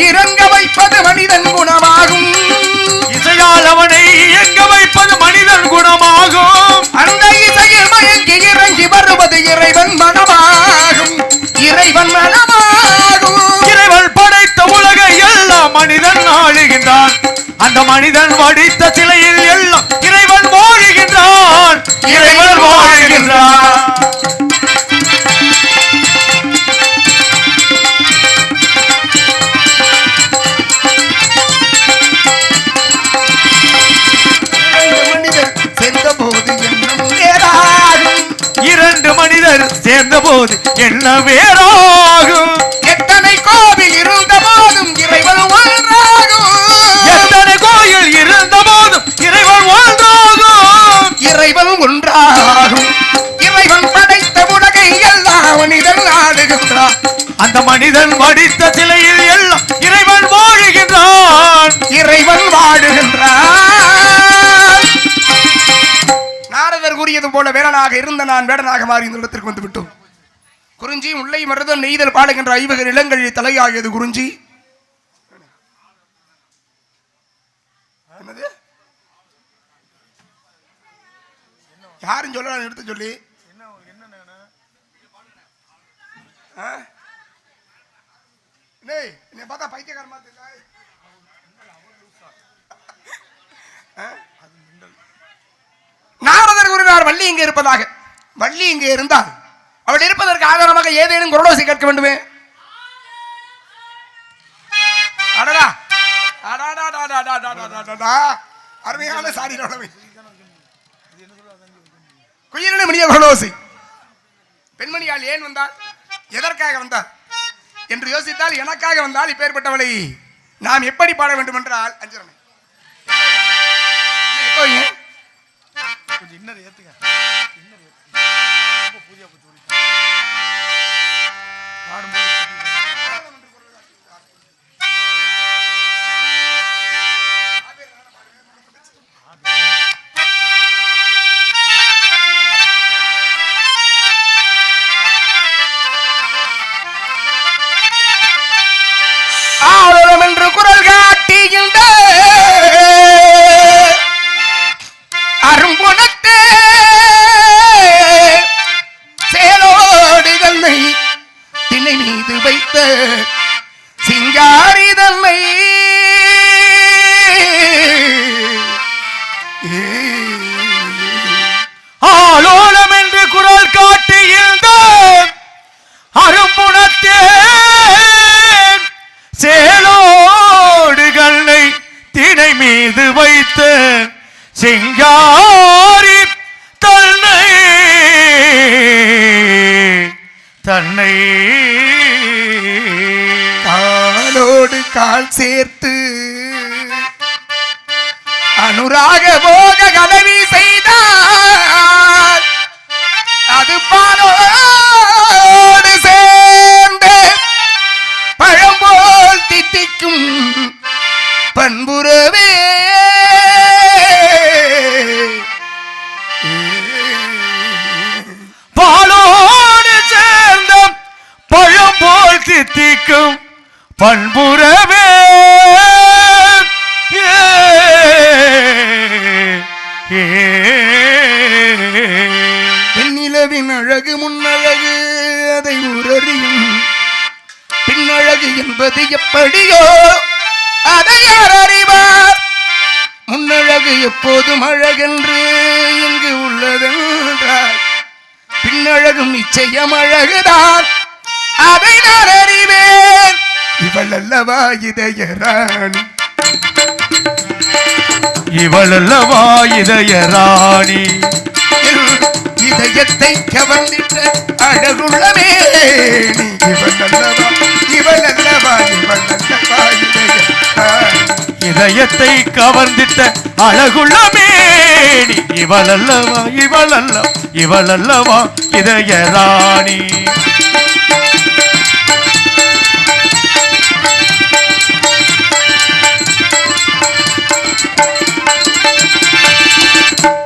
இறங்க வைப்பது மனிதன் குணமாகும். இசையால் அவனை இயங்க வைப்பது மனிதன் குணமாகும். அந்த இசையில் மயங்கி இறங்கி வருவது இறைவன் மனமாகும். இறைவன் மனமாகும். இறைவன் படைத்த உலகை எல்லாம் மனிதன் ஆளுகின்றான். அந்த மனிதன் வடித்த சிலையில் எல்லாம் இறைவன் வாழுகின்றான். இறைவன் வாழுகின்றான். இரண்டு மனிதர் சேர்ந்த போது என்ன வேறாகும். எத்தனை கோவில் இருந்த போதும் இறைவன் ஒன்றாகும். எத்தனை கோயில் இருந்த போதும் இறைவன் ஒன்றாகும். இறைவன் ஒன்றாகும். இறைவன் படைத்த உலகை எல்லாம் மனிதன் ஆளுகின்றான். அந்த மனிதன் வடித்த சிலையில் எல்லாம் இறைவன் வாழுகின்றான். இறைவன் வாழுகின்றான். நாரதர் கூறியது போல வேடனாக இருந்த நான் வேடனாக மாறி இந்த இடத்திற்கு வந்து விட்டோம். குறிஞ்சி முல்லை மருதம் நெய்தல் பாடுகின்ற ஐவகை நிலங்களில் தலையாகியது குறிஞ்சி. யாரும் சொல்ல எடுத்து சொல்லி என்ன பார்த்தா பைத்தியக்காரமா நாரதர் கூறினார் வள்ளி இங்கே இருப்பதாக. வள்ளி இங்கே இருந்தால் அவள் இருப்பதற்கு ஆதாரமாக ஏதேனும் குரலோசை கேட்க வேண்டுமே. அருமையான சாரி குயிலின மணிய குரலோசை. பெண்மணியால் ஏன் வந்தால், எதற்காக வந்தால் என்று யோசித்தால் எனக்காக வந்தால் இப்பேற்பட்டவளை நாம் எப்படி பாட வேண்டும் என்றால் அஞ்சரமை கொஞ்சம் இன்னர் ஏத்துங்க. ரொம்ப பூஜா போச்சு பாடும்போது ஆளும் என்று குரல் காட்டுகின்ற அரும்புணத்தே சேலோடு தன்னை திணை மீது வைத்த சிங்காரி தன்னை ஆலோலம் என்று குரல் காட்டுகின்ற அரும்புணத்தே சேலோடுகளை திணை மீது வைத்த சிங்காரி தன்னை தன்னை காலோடு கால் சேர்த்து அனுராக போக கலவி செய்தார். அது பாலோடு சேர்ந்து பழம்போல் தித்திக்கும் பண்புறவே. பாலோடு சேர்ந்த பழம்போல் தித்திக்கும் பண்புறவே. பெண்ணிலவின் அழகு முன்னழகு அதை உரறியும் பின்னழகு என்பது எப்படியோ அதை யார் அறிவார். முன்னழகு எப்போதும் அழகென்று இங்கு உள்ளதென்றார். பின்னழகும் நிச்சயம் அழகுதான், அதை நான் அறிவேன். இவள் அல்லவா இதய ராணி, இவள் அல்லவா இதய ராணி, இதயத்தை கவர்ந்திட்ட அழகுள்ள மேனி. இவள் அல்லவா இவள் அல்லவா இவள் அல்லவா இதய ராணி, இதயத்தை கவர்ந்திட்ட அழகுள்ள மேனி. இவள் அல்லவா இவள் அல்லவா இவள் அல்லவா இதய ராணி.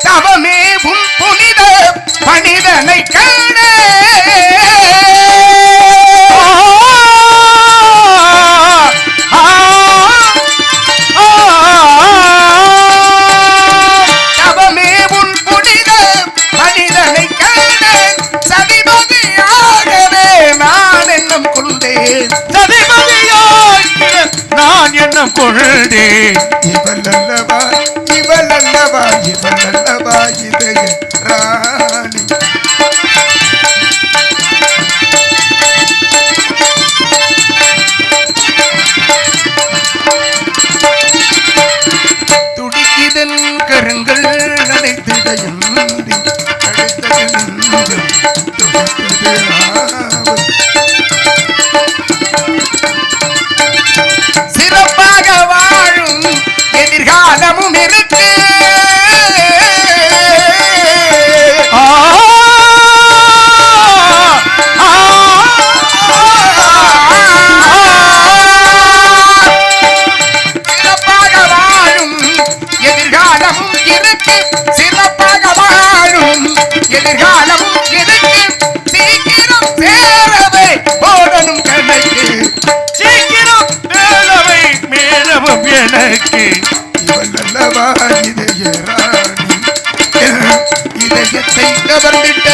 தவமே உன் புனித பணிதனை காண சதிபதியாய் நான் எண்ணம் கொண்டேன். இவளல்லவா இவளல்லவா இவளல்லவா இதய ராணி. துடிக்கிதன் கரங்கள் நடைத்திடையும் சிறப்பாக வாழும் எதிர்காலமும் இருக்கு. சிறப்பாக வாழும் எதிர்காலமும் இருக்கு. சிறப்பாக வாழும் எதிர்காலமும் இருக்கு. சீக்கிரம் சேரவே போடணும் கணக்கு. சீக்கிரம் மேலவை மேலவும் எனக்கு. இவளல்லவா இதய ராணி. இதயத்தை கவர்ந்திட்ட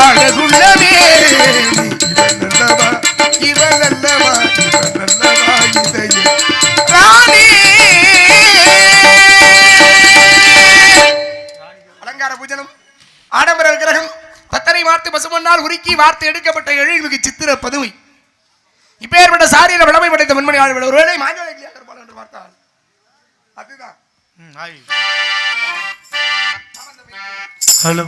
அழகுள்ள மேனி. இவளல்லவா இவளல்லவா இவளல்லவா இதய ராணி. அலங்கார பூஜனம் ஆடம்பர விக்கிரகம் பத்தரை வார்த்து பசுமண்ணால் உருக்கி வார்த்து எடுக்கப்பட்ட எழில்மிகு சித்திர பதுமை. இப்பேற்பட்ட சாரீர விளமை படைத்த மண்மணி ஆளுநர் ஒருவேளை மாஞ்சோலை இருப்பாள் என்று பார்த்தால் அதுதான். ஹலோ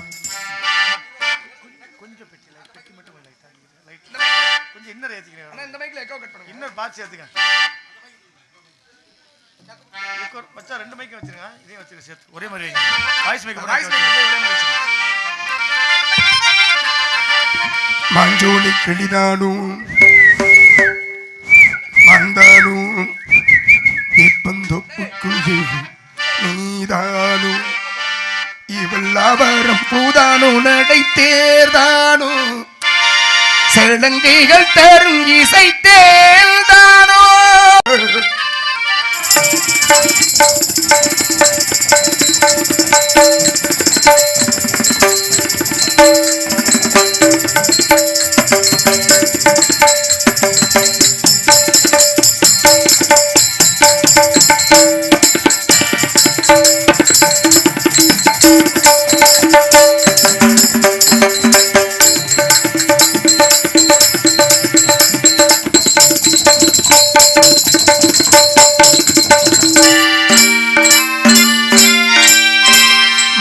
கொஞ்சம் இன்னர் ஏத்திக்கிறேன். ஆனா இந்த மைக்ல எக்கோ கட் பண்ணுங்க. இன்னர் பாக்ஸ் ஏத்துங்க. வச்சா ரெண்டு மைக் வச்சிருங்க. இதையும் வச்சிருங்க சேர்த்து ஒரே மாதிரி வைங்க. வாய்ஸ் மைக் வாய்ஸ் மைக் ஒரே மாதிரி வச்சுக்கோங்க. மாஞ்சோலை கிளிதானும் மந்தானும் இப்பந்தொப்புக்குள் நீதானு. இவள்ளாவரம் பூதானு நடை தேர்தானு. சடங்கைகள் தரும் இசை தேர்தானோ.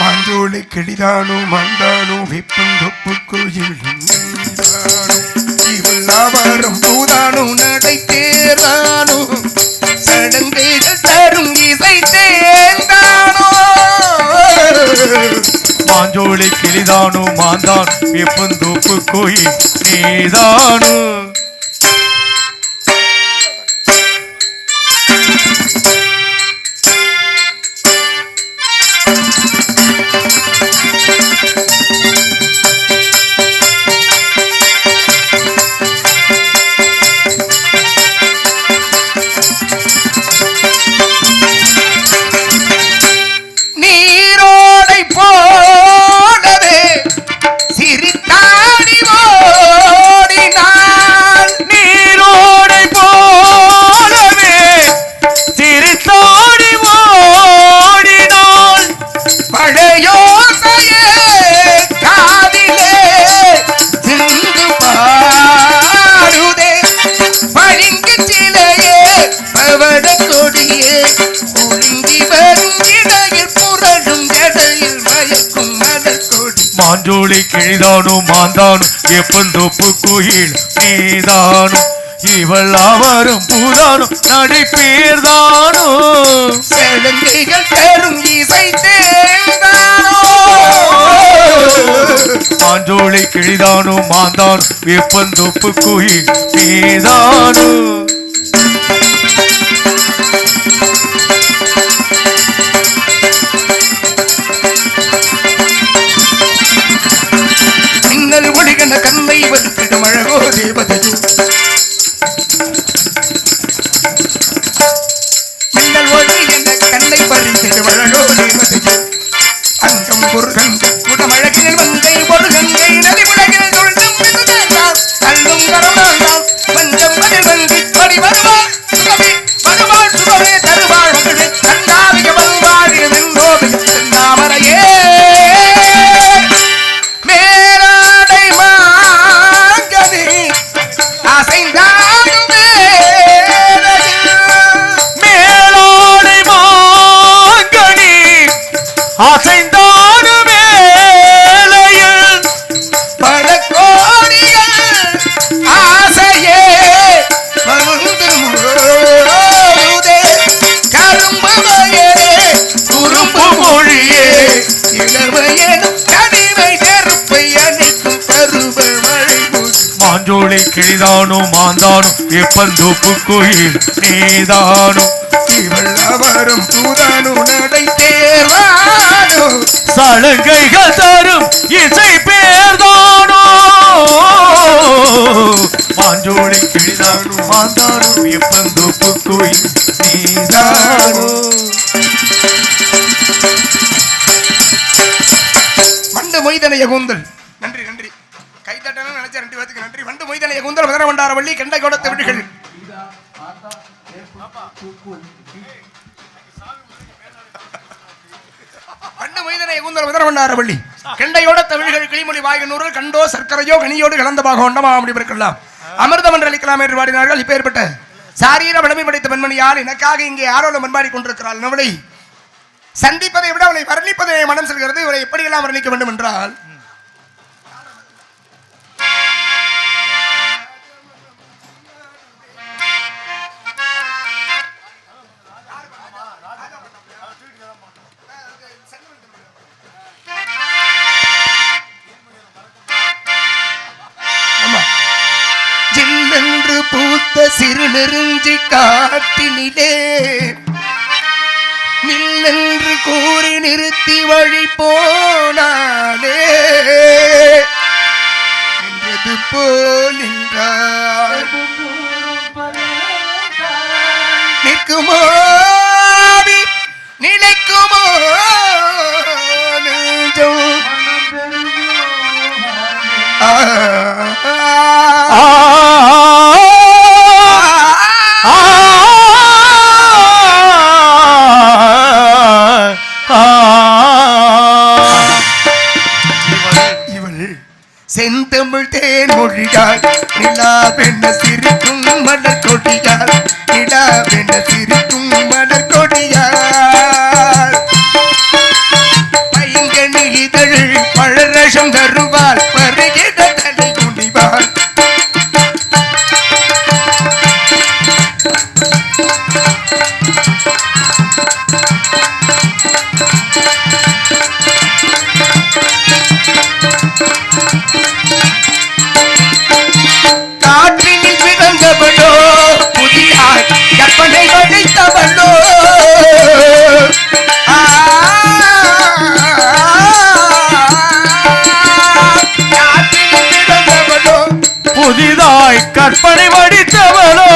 மாஞ்சோலை கிளிதானோ மந்தானோ வெப்பந்தொப்புக்குள் இவள்ளாவரம் பூதானோ நடை தேர்தானோ. சடங்கைகள் தரும் இசை தேர்ந்தானோ. மாஞ்சோலை கிளிதானோ மாந்தான் எப்பந்தோப்பு கோயில் நீதானோ. நீரோடை போடவே சிரித்தாடி ஓடினாள். நீரோடை போலவே சிரித்தாடி ஓடினாள். பழையோசையே காதிலே சிந்து பாடுதே. பளிங்கு சிலையே பவட கொடியே ஒழுங்கி வரும் இடையில் புரளும் ஜடையில் மயக்கும் மலர்கொடி. மாஞ்சோலை கிழிதானோ மாந்தானோ எப்பந்தோப்பு கோயில் நீதானோ. இவள் அவரும் பூதானோ நடை பேர்தானோ. சடங்கைகள் தரும் இசை தேர்ந்தானோ. மாஞ்சோலை கிழிதானோ மாந்தானோ எப்பந்தோப்பு கோயில் நீதானோ. மின்னல் ஒளிகன கண்ணை வருத்திடும் அழகோ தேவதையோ. மின்னல் ஒளி என்ற கண்ணை பறித்திடும் அழகோ தேவதையோ. அங்கம் ஒரு கங்கை குடமழகில் மங்கை ஒரு கங்கை நதி உலகில் தொழும் கல்லும் கரமாண்டாம் பஞ்சம் பதில் அசைந்தாடுமே மேலாடை மாங்கனி அசைந்தாடு வேளையில் படக்கோடிகள் ஆசையே மருந்துதே கரும்பு வயலே குறும்பு மொழியே இளமையனும் கனிமை நெருப்பை அணைக்கும் பருவ மழை மாஞ்சோலை கிழிதானோ மாந்தானோ எப்பந்தோப்பு கோயில் நீதானோ இவள் அவரும் தூதானு நடை தேர்வானோ சலங்கைகள் தரும் இசை பேர்தானோ மாஞ்சோலை கிழிதானோ மாந்தானோ எப்பந்தோப்பு கோயில் நீதானோ மண்டு மொய்தனைய கூந்தல் நன்றி நன்றி கைத்தட்டணும் நினைச்ச 2 பேருக்கு நன்றி வண்டு மொய்தனைய கூந்தல் மதுர வண்டார வள்ளி கெண்டை கொடுத்த விடுகள் வண்டு மொய்தனைய கூந்தல் மதுர வண்டார வள்ளி கெண்டையோட தமிழ்கள் கிளிமொழி வாயனூறு கண்டோ சர்க்கரையோ கனியோடு கலந்த பாக ஒண்டமா அப்படி இருக்கலாம் அமிர்தம் என்று அளிக்கலாம் என்று பாடினார்கள் இப்பேற்பட்ட சாரீர வளமை படைத்த பெண்மணியால் எனக்காக இங்கே யாரோட மண்பாடி கொண்டிருக்கிறாள் நம்மளை சந்திப்பதை விட அவளை வர்ணிப்பதை மனம் செல்கிறது. இவளை எப்படியெல்லாம் வர்ணிக்க வேண்டும் என்றால் ஜில்லென்று பூத்த சிறு நெருஞ்சி காட்டினிலே நில்லென்று கூறி நிறுத்தி வழி போனாலே என்றது போல் நிற்குமோ நிலைக்குமோ நெஞ்சம் செந்தமிழ் தேன் மொழியால் நிலாவென்ன சிரிக்கும் மலர் கொடியால் நிலாவென்ன சிரிக்கும் மலர் கொடியால் பைங்கனி இதழ் பழரசம் தருவாள் பருகிட தலை குடிவாள் கற்பனை வடித்தவளோ புதிதாய் கற்பனை வடித்தவளோ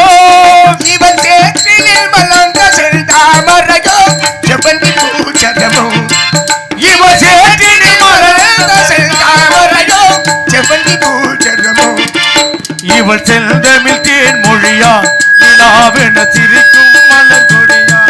இவன் சேற்றினில் மலர்ந்த செந்தாமரையோ செவ்வந்தி பூச்சரமோ இவன் சேற்றினில் மலர்ந்த செந்தாமரையோ செவ்வந்தி பூச்சரமோ இவள் செந்தமிழ் தேன் மொழியா நிலாவென சிரிக்கும் மலர் கொடியா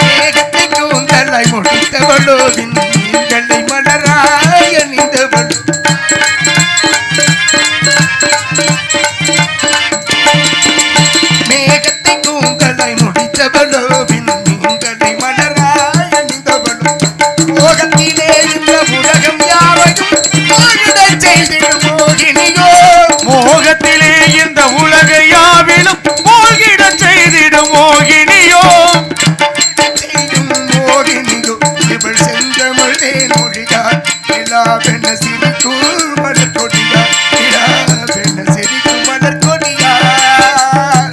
மேகத்தை கூந்தலை முடித்தவளோ விண்களை மலராய் அணிந்தவளோ மேகத்தை கூந்தலை முடித்தவளோ விண்களை மலராய் அணிந்தவளோ மோகத்திலே இந்த உலகம் யாவையும் மோகிடச் செய்திடும் மோகினியோ மோகத்திலே இந்த உலக யாவிலும் மூழ்கிட செய்திடும் மோகினியோ செய்யும் மோகினியோ இவள் செந்தமிழ் தேன் மொழியால் நிலாவென சிரிக்கும் மலர் கொடியால் நிலாவென சிரிக்கும் மலர் கொடியால்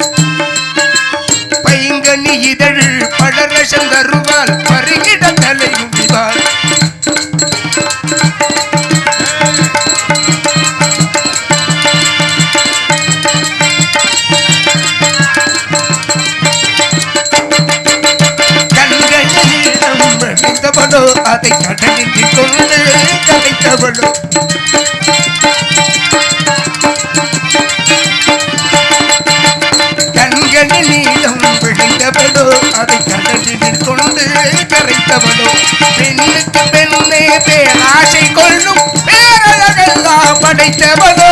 பைங்கனி இதழ் பழரசம் தருவாள் பருகிட தலை முடிவாள் கண்களில் அதை கடலில் கொண்டு கதை படைத்தவளோ கண்களில் நீளம் விழுந்தவளோ அதை கடலில் கொண்டு கரைத்தவளோ பெண்ணுக்கு பெண்ணே பேராசை கொள்ளும் பேரழகெல்லாம் படைத்தவளோ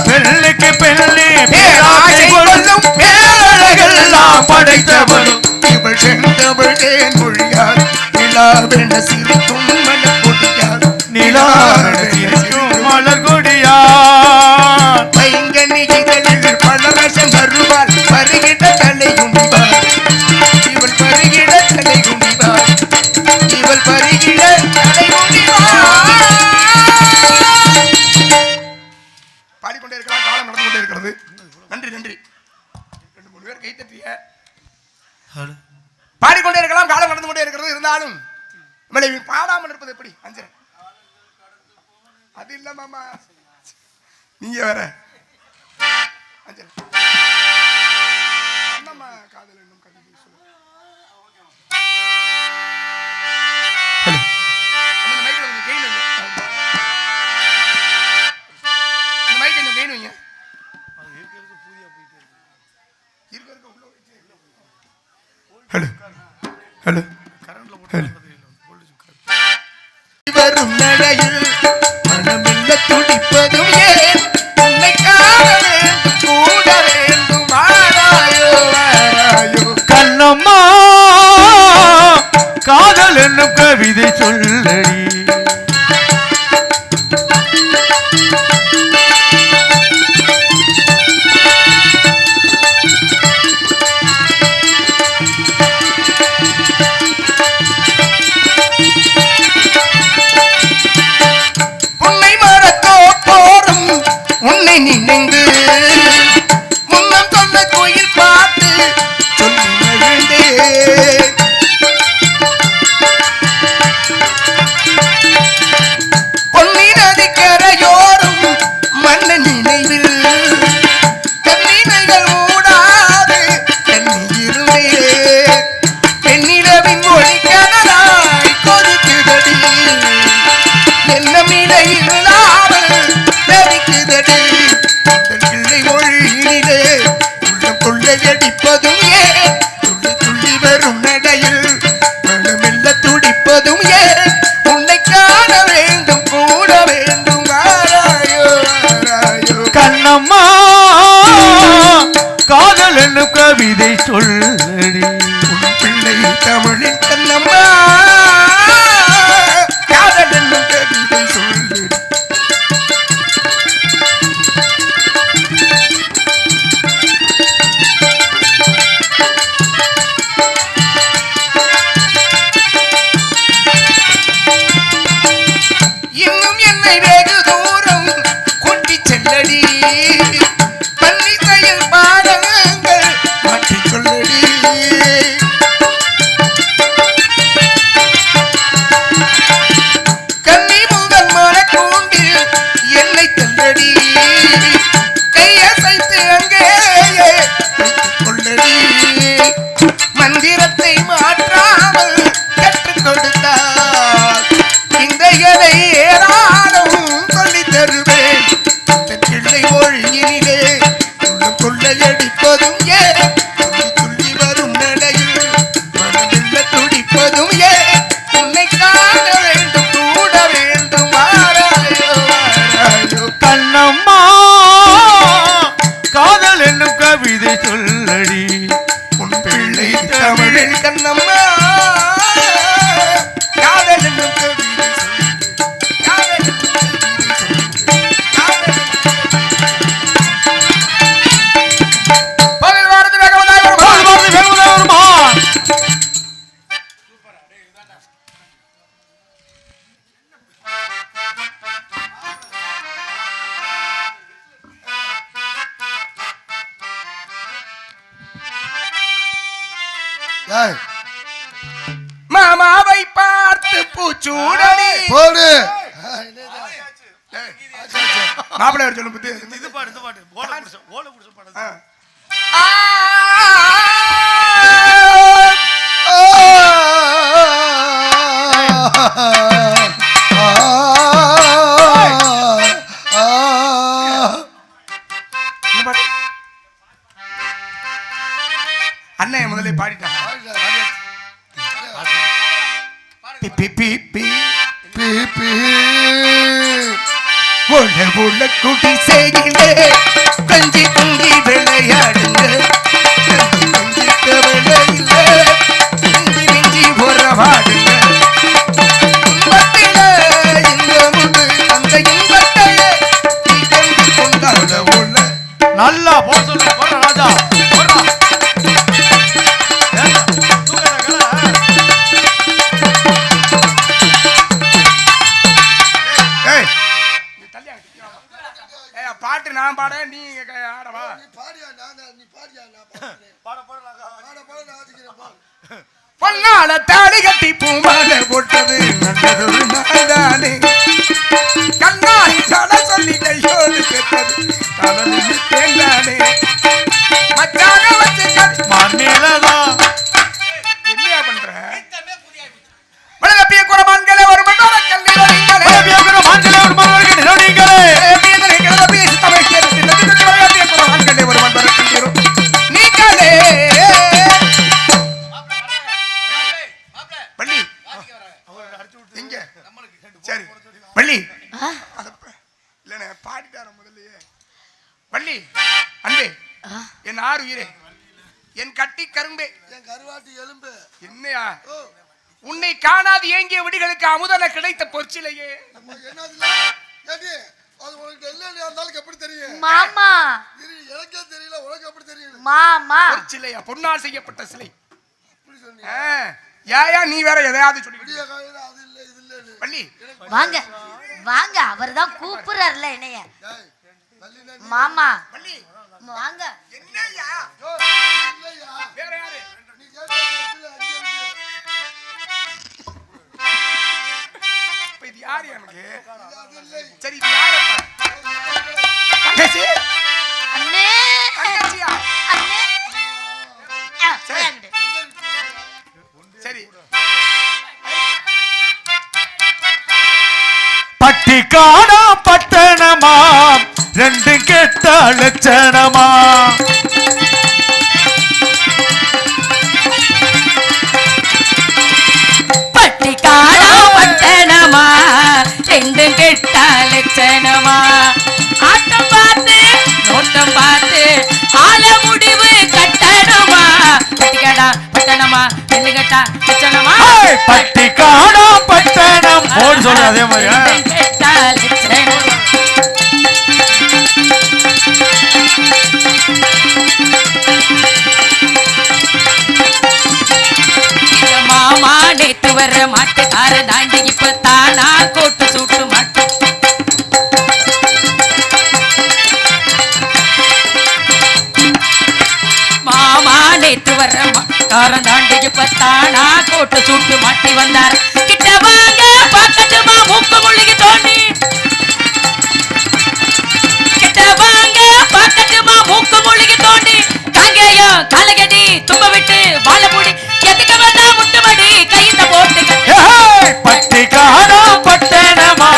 பெண்ணுக்கு பெண்ணே பேராசை கொள்ளும் பேரழகெல்லாம் படைத்தவளோ இவள் சென்றவள் தேன் மொழியார் நிலாவென சிரிக்கும் மலர்கொடியார் நிலாவென சிரிக்கும் மலர்கொடியார் பைங்கனிகளில் பலரசம் வருவார் பருகிட தலை குனிவார் இவள் பருகிட தலை குனிவார் இவள் பருகிட தலை குனிவார் பாடிக்கொண்டே இருக்கலாம் காலம் நடந்து கொண்டே இருக்கிறது நன்றி நன்றி 2-3 பேர் கைத்தட்டிய பாடிக்கொண்டே இருக்கலாம் காலம் நடந்து கொண்டே இருக்கிறது இருந்தாலும் நம்மளை பாடாமல் இருப்பது எப்படி அஞ்சல் அது இல்ல மாமா நீங்க வேற அஞ்சல் அண்ணம்மா காதல் என்னும் கவிதை சொல்லு அந்த மைக்ல கொஞ்சம் கெயின் வைங்க அந்த மைக் கொஞ்சம் கெயின் வைங்க அது இருக்கிறதுக்கு பூதியா போயிட்டே இருக்கு உள்ள வச்சு ஹலோ ஹலோ கரண்ட்ல போட்டு வரும் நடையில் மனமெல்ல துடிப்பதும் ஏன் உன்னை காண வேண்டும் கூட வேண்டும் வாராயோ வாராயோ கண்ணம்மா காதல் என்னும் கவிதை சொல்லடி நினைந்து முன்னம் சொன்ன கோயில் பார்த்து சொல்லி மகிழ்ந்தேன் பொன்னி நதிக்கரையோரும் மண்ண நினைவில் கண்ணினைகள் மூடாது கண்ணீருமே பெண்ணிரவின் மொழி கனலாய் கொதிக்குதடி என்னமில்லை இல்லாமல் தவிக்குதடி பிள்ளை மொழியிலே உள்ளம் கொள்ளையடிப்பதும் ஏன் துள்ளி துள்ளி வரும் நடையில் மனமெல்ல துடிப்பதும் ஏன் உன்னை காண வேண்டும் கூட வேண்டும் வாராயோ வாராயோ கண்ணம்மா காதல் என்னும் கவிதை சொல்லடி உன் பிள்ளை தமிழின் கண்ணம்மா காதல் என்னும் கவிதை சொல்லடி இன்னும் என்னை வெகு தூரம் கொண்டு செல்லடி பன்னிசையில் பாடங்கள் மாற்றிக் கொள்ளடி கன்னி முதல் மரக்கூண்டில் என்னை தள்ளடி கையசைத்து அங்கேயே வைத்துக் கொள்ளடி மந்திரத்தை மாற்றாமல் கற்றுக் கொடுத்தார் இந்த எதை ஏராளம் சொல்லி தருவேன் பிள்ளை மொழியினிலே உள்ளம் கொள்ளையடிப்பதும் ஏன் துள்ளி துள்ளி வரும் நடையில் மனமில்ல துடிப்பதும் ஏன் உன்னை காண வேண்டும் கூட வேண்டும் வாராயோ வாராயோ கண்ணம்மா காதல் என்னும் கவிதை சொல்லடி உன் பிள்ளை தமிழில் கண்ணம்மா காதல் என்னும் கவிதை சொல்லு. காதல் என்னும் கவிதை சொல்லு. காதல் என்னும் பதில் வாரத்து வேகவதாய் வரும். மாமாவை பார்த்து பூச்சூடடி போடு மாப்பிள்ளை சொல்லு புத்தி இது பாட்டு ஓலை குடிச்ச பாடு பாடிட்டான் உள்ள குட்டி செய்கிலே கஞ்சி குண்டி விளையாடுங்க கஞ்சி கவலையில்லை கஞ்சி நெஞ்சி உறவாடுங்க இன்பத்தில இன்பமுண்டு அந்த இன்பத்தையே நீ கொண்டு கொண்டாட உள்ள நல்லா போட சொல்றேன் போடுற ராஜா போடுறா பாட்டு நான் பாட நீ ஆடவா பொன்னால தாலி கட்டி பூமால போட்டது நல்லது நாதானே கண்ணாடி தட சொல்லி கையோடு கேட்டது தனது தேந்தானே மச்சான வச்சு மண்ணிலதான் என்னையா பண்ற வளரப்பிய குரமான்களே ஒரு மன்னோட கல்லீரோ நீங்களே வளரப்பிய குரமான்களே ஒரு மன்னோட கல்லீரோ நீங்களே வள்ளி இல்ல பாடிட்டார முதல்லயே வள்ளி அன்பே என் ஆறு உயிரே என் கட்டி கரும்பே என் கருவாட்டி எலும்பு என்னையா உன்னை காணாது ஏங்கிய விடிகளுக்கு அமுதன கிடைத்த பொற்சிலையே அது உனக்கு இல்லையா இருந்தாலும் எப்படி தெரியும் மாமா எனக்கே தெரியல உனக்கு எப்படி தெரியும் மாமா பொற்சிலையா பொன்னால் செய்யப்பட்ட சிலை அப்படி சொன்னியா ஏயா நீ வேற எதையாவது சொல்லிக்கிட்டு அது இல்ல இது இல்ல வள்ளி வாங்க வாங்க அவர்தான் கூப்பிடுறாருல என்னைய மாமா வள்ளி வாங்க என்னையா வேற யாரு நீ கேக்குற இது யாரு எனக்கு சரி இது யாரப்பா தங்கச்சி அண்ணே தங்கச்சியா அண்ணே சரி பட்டி காணா பட்டணமா ரெண்டு கெட்ட லட்சணமா பட்டி காணா பட்டணமா ரெண்டு கெட்ட லட்சணமா ஆட்டம் பார்த்து நோட்டம் பார்த்து ஆல முடிவு கட்டணமா பட்டிக்காடா பட்டணமா ரெண்டு கெட்ட லட்சணமா பட்டி காணா பட்டணம் போடு சொல்ற அதே மாதிரி கெட்ட லட்சணமா மாமா நேத்து வர்ற மாட்டுக்கார தாண்டி இப்ப தானா கோட்டு சூட்டு மாட்டு மாமா நேத்து வர்ற மாட்டுக்கார தாண்டி இப்ப தானா கோட்டு சூட்டு மாட்டி வந்தார் கிட்ட வாங்க பக்கத்துமா மூக்கு முழுகி தோண்டி கிட்ட வாங்க பக்கத்துமா மூக்கு முழுகி தோண்டி காங்கேயோ காலகடி தும்ப விட்டு வாழ மூடி எதுக்கு வந்தா முட்டுமடி கைத்த போட்டு பட்டி காணா பட்டணமா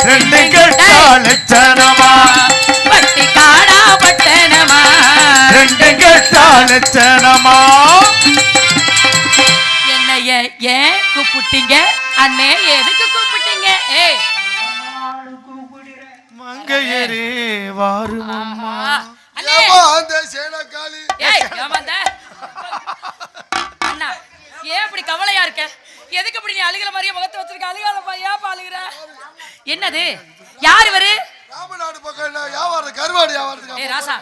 ரெண்டு கெட்ட லட்சணமா பட்டி காடா பட்டணமா ரெண்டு கெட்ட லட்சணமா என்னைய ஏன் கூப்பிட்டீங்க அண்ணே எதுக்கு கூப்பிட்டீங்க ஏய் மங்கையரே வாருமம்மா அண்ணே அந்த சேனக்காளி ஏய் ஏமாந்த அண்ணா ஏன் இப்படி கவலையா இருக்க எதுக்கு இப்படி நீ அழுகிற மாதிரியே முகத்தை வச்சிருக்க அழுகாதப்பா ஏப்பா அழுகிற என்னது யார் இவரு ராமநாடு பக்கம் வியாபாரம் கருவாடு வியாபாரத்துக்கு ஏய் ராசா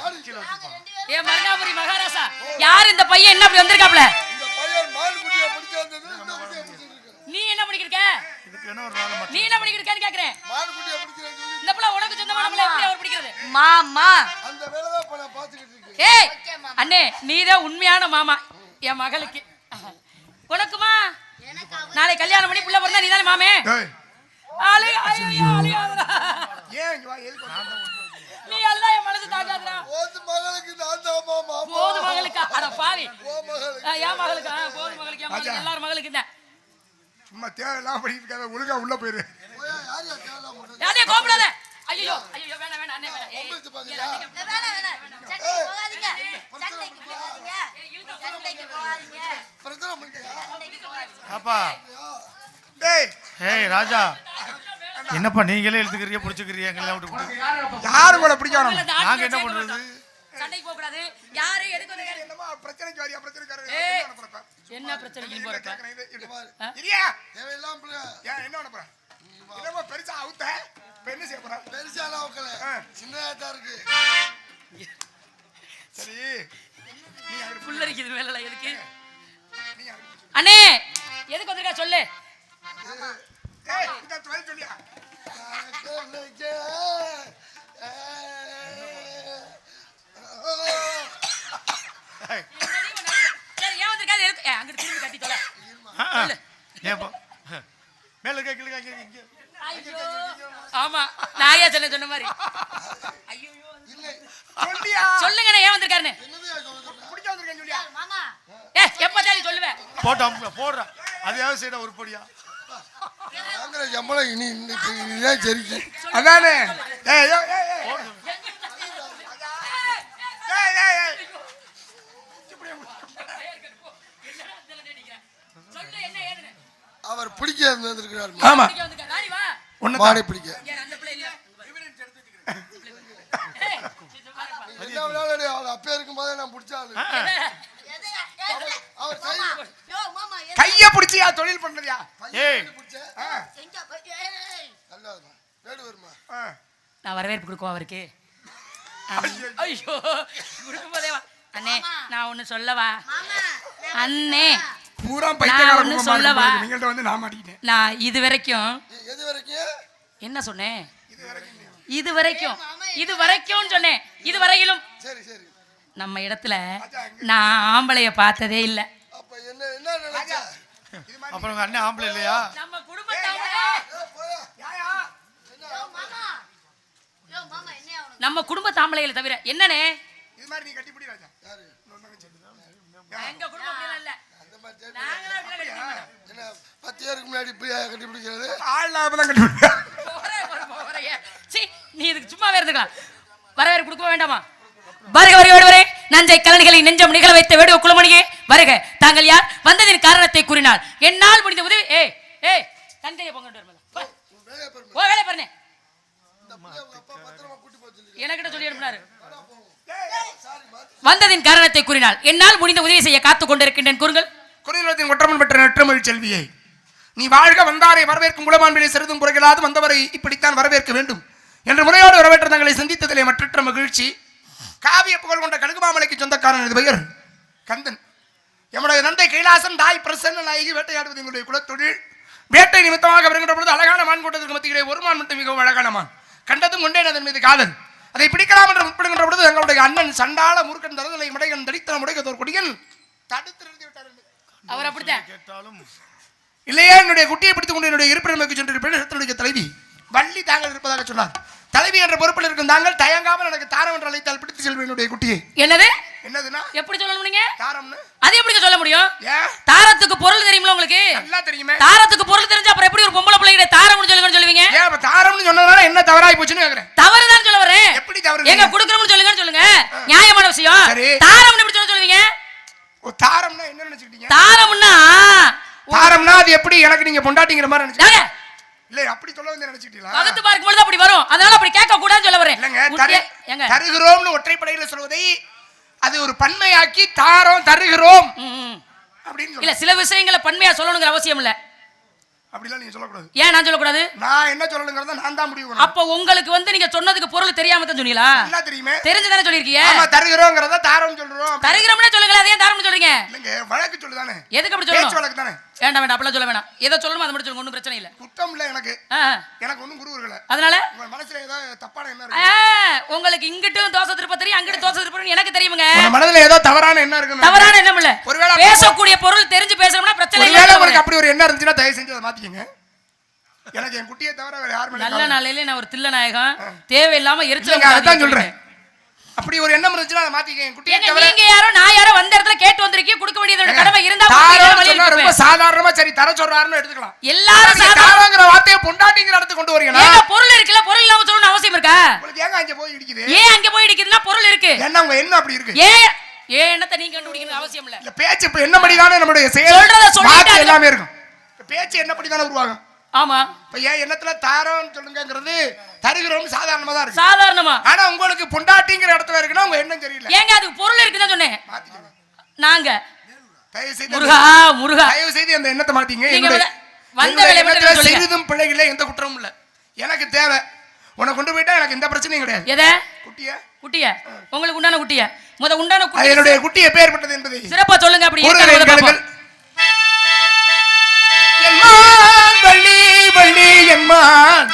ஏ மருங்காபுரி மகாராசா யார் இந்த பையன் என்ன அப்படி வந்திருக்காப்ல இந்த பையன் மான்குட்டியை பிடிச்சு வந்தது இந்த குட்டியை பிடிச்சிருக்கு நீ என்ன பண்ணிக்கிட்டு இருக்க இதுக்கு என்ன ஒரு நாள் நீ என்ன பண்ணிக்கிட்டு இருக்கன்னு கேக்குறேன் மான்குட்டியை பிடிக்கிறேன்னு சொல்லி இந்த புள்ள உனக்கு சொந்தமான புள்ள எப்படி அவர் பிடிக்கிறது மாமா அந்த வேலை தான் இப்ப நான் பாத்துக்கிட்டு இருக்கேன் ஏய் அண்ணே நீதான் உண்மையான மாமா என் மகளுக்கு உனக்குமா நாளை கல்யாணம் பண்ணி புள்ள பிறந்தா நீதானே மாமே ஏய் ஆளு ஐயோ அழுகாதடா ஏன் இங்க வா எதுக்கு வந்த? நீ அழுதா என் மனசு தாக்காதடா போது மகளுக்கு நான் தான் மாமா போது மகளுக்கு அட பாவி ஓ மகளுக்கு என் மகளுக்கு போது மகளுக்கு என் மகளுக்கு எல்லாரும் மகளுக்கு தான் சும்மா தேவையெல்லாம் பண்ணிட்டு இருக்காத ஒழுங்கா உள்ள போயிரு போயா யார் யார் தேவலாம் போட்டு யாரே கோபப்படாத ஐயோ ஐயோ வேணாம் வேணாம் அண்ணே வேணாம். ஏய், பொம்பளைச்சு பாக்குறியா? வேணாம் சண்டைக்கு போகாதீங்க சண்டைக்கு போகாதீங்க சண்டைக்கு போகாதீங்க பிரச்சனை பண்ணிட்டியா? சண்டைக்கு போகாதீங்க அப்பா டேய் ஏய் ராஜா என்னப்பா நீங்களே எழுத்துக்கிறீங்க பிடிச்சிக்கிறீங்க எங்கெல்லாம் விட்டு கொடுத்து. யாரு கூட பிடிக்கணும் உங்களை தாண்டி நாங்க என்ன சேர்த்து பண்றது? விடுறோம். சண்டைக்கு போக கூடாது யாரு எதுக்கு வந்து என்னமா பிரச்சனைக்கு வாரியா பிரச்சனைக்காரங்க ஏய். என்ன பண்ண போற? என்ன பிரச்சனைக்கு போறப்ப கேக்குறேன், இது பாரு. இரியா தேவையில்லாம பிள்ளை. ஏன் என்ன பண்ண போற? என்னமா பெருசா அவுத்த இப்ப என்ன செய்ய போற? பெருசாலாம் வைக்கல. சின்னதா தான் இருக்கு. சரி நீ அங்க புல்லரிக்குது வேலை எதுக்கு நீ அங்க அண்ணே எதுக்கு வந்திருக்கா சொல்லு ஏய் இந்த துறை சொல்லியா? காக்கலைக்கே. சரி ஏன் வந்திருக்காது எதுக்கு அங்கிட்டு திரும்பி கட்டி தொலை சொல்லு. ஏப்பா மேல இருக்க கீழே இருக்க, இங்க ஐயோ ஆமா நாயா சொன்ன மாதிரி ஐயோ இல்லை. சொல்லியா? சொல்லுங்கண்ணே ஏன் வந்திருக்காருன்னு என்னதையா சொல்றது? பிடிக்க வந்திருக்கேன் சொல்லியா? மாமா எப்ப தாடி சொல்லுவேன் போடுறா அதையாவது செய்யற உருப்படியா வாங்குற சம்பளம் இனி இதுதான் சரிக்கு. அதானே ஏய் ஏய் ஏய் ஏய் ஏய் ஏய் ஏய் சொல்லு என்ன ஏதுன்னு அவர் பிடிக்க வந்திருக்கிறார். ஆமா இங்க வந்திருக்கா நாடி வா ஒண்ணு மாடை பிடிக்க. ஏன் அந்த பிள்ளை இல்ல என்ன விளையாடு அவர் அப்பே இருக்கும் போதே நான் பிடிச்சாலு. அவர் கை யோ மாமா கைய பிடிச்சியா தொழில் பண்றதியா? ஏய் பிடிச்ச எங்க போய் ஏய் நல்லா வருமா? வேடு வருமா? நான் வரவேற்பு கொடுக்குவா அவருக்கு ஐயோ கொடுக்கும் போதே வா அண்ணே நான் ஒண்ணு சொல்லவா மாமா அண்ணே பூரா நான் பைத்தியக்கார ஒண்ணு குடும்பமா சொல்லவா? இருக்கு. நீங்கள்ட்ட வந்து நான் மாட்டிக்கிட்டேன். நான் இது வரைக்கும் எது வரைக்கும்? என்ன சொன்னேன் இது வரைக்கும் சொன்னேன் இது வரையிலும் சரி சரி. நம்ம இடத்துல நான் ஆம்பளைய பார்த்ததே இல்ல அப்ப என்ன நினைச்ச? அப்புறம் உங்க அண்ணன் ஆம்பளை இல்லையா? நம்ம குடும்பத்தை போயா. யாயா? யோ மாமா என்ன ஆவணும் நம்ம குடும்ப தாம்பளைகளை தவிர என்னனே இது மாதிரி நீ கட்டி பிடி ராஜா. யாரு? எங்க குடும்பம் அப்படிலாம் இல்ல அந்த மாதிரி சரி. நாங்களா அப்படிலாம் கட்டி பிடிக்க மாட்டோம். என்ன 10 பேருக்கு முன்னாடி இப்படி கட்டி பிடிக்கிறது? ஆள் இல்லாம தான் கட்டி பிடிக்க. போறே. சீ, நீ இதுக்கு சும்மாவே இருந்துக்கலாம் வரவேற்பு கொடுக்க வேண்டாமா வருக வருக வருவரே நஞ்சை கலனிகளை நெஞ்சம் நிகழ வைத்த வேடுவ குலமணியே வருக தாங்கள் யார் வந்ததின் காரணத்தை கூறினார் என்னால் முடிந்த உதவி ஏய் ஏய் தந்தையை பொங்கட்டு வருமா வேலையை பாருங்க. ஓ வேலை பாருங்க இந்த பிள்ளைய உங்க அப்பா பத்திரமா கூட்டி போக சொல்லி. எனக்கிட்ட சொல்லி அனுப்பினாரு சாரி மாத்தி. வந்ததின் காரணத்தை கூறினாள் என்னால் முடிந்த உதவி செய்ய காத்துக் கொண்டிருக்கின்றேன் கூறுங்கள் குறுநிலத்தின் ஒற்றமன் பெற்ற நற்றமிழ் செல்வியை நீ வாழ்க வந்தாரை வரவேற்கும் குலமான்பினை சிறிதும் குறைகளாது வந்தவரை இப்படித்தான் வரவேற்க வேண்டும் என்று முறையோடு வரவேற்ற தங்களை சந்தித்ததிலே மற்றற்ற மகிழ்ச்சி. காவிய புகழ் கொண்ட கடுகுமாமலைக்கு சொந்தக்காரன் இது பெயர் கந்தன். எம்முடைய நந்தை கைலாசன் தாய் பிரசன்ன நாயகி வேட்டையாடுவது எங்களுடைய குலத்தொழில். வேட்டை நிமித்தமாக வருகின்ற பொழுது அழகான மான் கூட்டத்திற்கு மத்தியிலே ஒரு மான் மட்டும் மிகவும் அழகான மான் கண்டதும் கொண்டேன் அதன் மீது காதல். அதை பிடிக்கலாம் என்று முற்படுகின்ற பொழுது எங்களுடைய அண்ணன் சண்டாள மூர்க்கன் தரதலை முடையன் தடித்தன முடையதோர் கொடியன் தடுத்து நிறுத்தி விட்டார். அவர் அப்படித்தான் கேட்டாலும் இல்லையே என்னுடைய குட்டியை பிடித்துக் கொண்டு என்னுடைய இருப்பிடமைக்கு சென்றிருப்பேன். என்னுடைய தலைவி வள்ளி தாங்கள் இருப்பதாக சொன்னார். தலைவி என்ற பொறுப்பில் இருக்கும் தாங்கள் தயங்காமல் எனக்கு தாரம் என்று அழைத்தால் பிடித்து செல்வேன் என்னுடைய குட்டியை. என்னது என்னதுன்னா எப்படி சொல்லணும் நீங்க தாரம்னு அது எப்படி சொல்ல முடியும் ஏன் தாரத்துக்கு பொருள் தெரியுமா உங்களுக்கு நல்லா தெரியுமே. தாரத்துக்கு பொருள் தெரிஞ்சா அப்புறம் எப்படி ஒரு பொம்பளை பிள்ளைகிட்ட தாரம் சொல்லுவீங்க ஏன் அப்ப தாரம்னு சொன்னதால என்ன தவறாய் போச்சுன்னு கேக்குறேன். தவறுதான் சொல்ல வரேன் எப்படி தவறு? எங்க குடுக்கறோம்னு சொல்லுங்க நியாயமான விஷயம் சரி. தாரம் எப்படி சொல்லுவீங்க ஓ தாரம்னா என்ன நினைச்சுக்கிட்டீங்க? தாரம்னா தாரம்னா அது எப்படி எனக்கு நீங்க பொண்டாட்டிங்கிற மாதிரி நினைச்சு ஏங்க, இல்ல அப்படி சொல்ல வந்து நினைச்சுக்கிட்டீங்களா? பகுத்து பார்க்கும் பொழுது அப்படி வரும் அதனால அப்படி கேட்க கூடாதுன்னு சொல்ல வரேன் இல்லங்க முட்டியே- ஏங்க தருகிறோம்னு ஒற்றைப்படையில சொல்வதை அது ஒரு பன்மையாக்கி தாரம் தருகிறோம் ம். அப்படின்னு இல்ல சில விஷயங்களை பன்மையா சொல்லணுங்கிற அவசியம் இல்ல அப்படிலாம் நீங்க சொல்லக்கூடாது. ஏன் நான் சொல்லக்கூடாது நான் என்ன சொல்லணுங்கிறத நான் தான் முடிவு பண்ணணும். அப்ப உங்களுக்கு நீங்க சொன்னதுக்கு பொருள் தெரியாம தான் சொன்னீங்களா நல்லா தெரியுமே. தெரிஞ்சுதானே சொல்லிருக்கீங்க ஆமா தருகிறோங்கிறத தாரம் சொல்றோம். தருகிறோம்னே சொல்லுங்களா அதே தாரம்னு சொல்றீங்க இல்லங்க வழக்கு சொல்லுதானே. எதுக்கு அப்படி பேச்சு சொல்லணும் வழக்கு தானே. வேண்டாம் வேண்டாம் அப்படிலாம் சொல்ல வேணாம் ஏதோ சொல்லணும் அதை மட்டும் சொல்லுங்க ஒன்றும் பிரச்சனை இல்ல குற்றம் இல்ல எனக்கு. ஆ, எனக்கு ஒண்ணும் குருவர்கள. அதனால உங்க மனசுல ஏதோ தப்பான என்ன ஆ, இருக்கு? உங்களுக்கு இங்கிட்டும் தோசை திருப்ப தெரியும் அங்கிட்டு தோசை திருப்ப எனக்கு தெரியுங்க உங்க மனதுல ஏதோ தவறான என்ன இருக்கு? தவறான எண்ணம் இல்ல ஒருவேளை பேசக்கூடிய பொருள் தெரிஞ்சு பேசணும்னா பிரச்சனை ஒருவேளை இல்ல உங்களுக்கு அப்படி ஒரு எண்ணம் இருந்துச்சுன்னா தயவு செஞ்சு அதை மாத்திக்கங்க. எனக்கு என் குட்டியை தவிர வேற யாருமே நல்ல நாளையில நான் ஒரு தில்ல நாயகம் தேவையில்லாம எரிச்சல் அதான் சொல்றேன். அப்படி ஒரு எண்ணம் இருந்துச்சுன்னா அதை மாத்திக்கங்க. என் குட்டியை ஏங்க, தவிர நீங்க யாரோ நான் யாரோ வந்த இடத்துல கேட்டு வந்திருக்கீங்க கொடுக்க வேண்டியது கடமை இருந்தா தாரம் கொடுக்க வேண்டியது சொன்னா வழி ரொம்ப இருக்கு. சாதாரணமா சரி தர சொல்றாருன்னு எடுத்துக்கலாம். எல்லாரும் நீங்க சாதாரண தாரங்கிற வார்த்தையை பொண்டாட்டிங்கிற இடத்துக்கு கொண்டு வரீங்கன்னா ஏங்க, பொருள் இருக்குல்ல பொருள் இல்லாம சொல்லணும் அவசியம் இருக்கா இடிக்குது? ஏன் அங்க போய் இடிக்குதுன்னா பொருள் இருக்கு. என்ன உங்க என்ன அப்படி இருக்கு? ஏன் ஏன் என்னத்தை நீங்க கண்டுபிடிக்கணும் அவசியம் இல்ல. இல்ல பேச்சு இப்ப என்ன படிதானே நம்மளுடைய செயல் சொல்றத சொல்லிட்டே வாக்கு எல்லாமே இருக்கும். பேச்சு என்ன படிதானே உருவாகும். ஆமா. இப்ப ஏன் எண்ணத்துல தாரோன்னு சொல்லுங்கிறது தருகிறோம் சாதாரணமா தான் இருக்கு. சாதாரணமா. ஆனா உங்களுக்கு பொண்டாட்டிங்கிற இடத்துல இருக்குன்னா உங்க எண்ணம் தெரியல. ஏங்க அதுக்கு பொருள் இருக்குன்னு சொன்னேன். மாத்திக்கங்க. நாங்க தயவு செய்து முருகா முருகா தயவு செய்து அந்த எண்ணத்தை மாத்தீங்க. நீங்க என்னுடைய வந்த வேலை மட்டும் சொல்லுங்க. சிறிதும் பிழையில எந்த குற்றமும் இல்ல. எனக்கு தேவை. உன்னை கொண்டு போயிட்டா எனக்கு எந்த பிரச்சனையும் கிடையாது. எதை? குட்டிய குட்டிய உங்களுக்கு உண்டான குட்டிய உண்டான அது குட்டி என்னுடைய குட்டிய பேர்பட்டது என்பதை சிறப்பா சொல்லுங்க. அப்படி கேளுங்கள். என்மான் வள்ளி வள்ளி என்மான்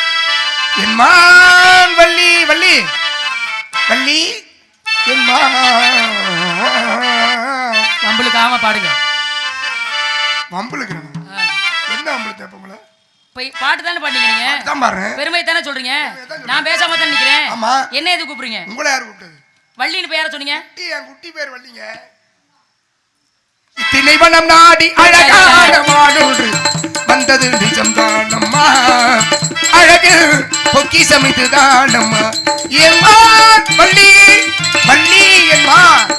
என்மான் வள்ளி வள்ளி வள்ளி என்மான் வம்பளுக்கு ஆமா பாடுங்க. வம்பளுக்கு என்ன வம்பளு தேப்பங்கள பாட்டு தானே பாடுங்க. நீங்க தான் பாரு பெருமை தானே சொல்றீங்க. நான் பேசாம தான் நிக்கிறேன். ஆமா. என்ன எது கூப்பிடுறீங்க? உங்களை யாரு கூப்பிட்டது? வள்ளின்னு பேர சொன்னீங்க. என் குட்டி பேர் வள்ளிங்க. இத்தினை வனம் நாடி அழகான மாடொன்று வந்தது நிஜம்தானம்மா. அழகு பொக்கி சமைத்துதானம்மா. என்மான் வள்ளி வள்ளி என்மான்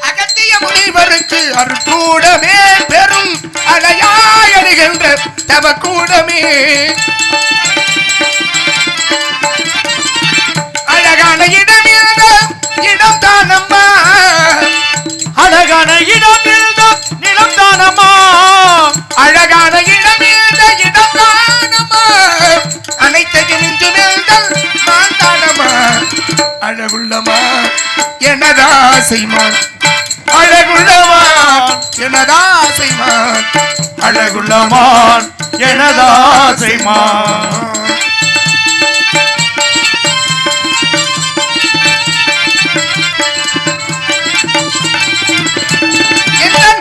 அகத்திய முனிவருக்கு அருட்கூடமே பெரும் அலையாய் அணுகின்ற தவ கூடமே. அழகான இடம் இருந்த இடம் தானம்மா. அழகான இடம் இருந்த நிலம் தானம்மா. அழகான இடம் இருந்த இடம் தானம்மா. அனைத்தையும் இன்று மேல்தல் மான் தானம்மா. அழகுள்ளமா எனதாசைமான். அழகுள்ளமான் எனதாசைமான். அழகுள்ளமான் எனதாசைமான்.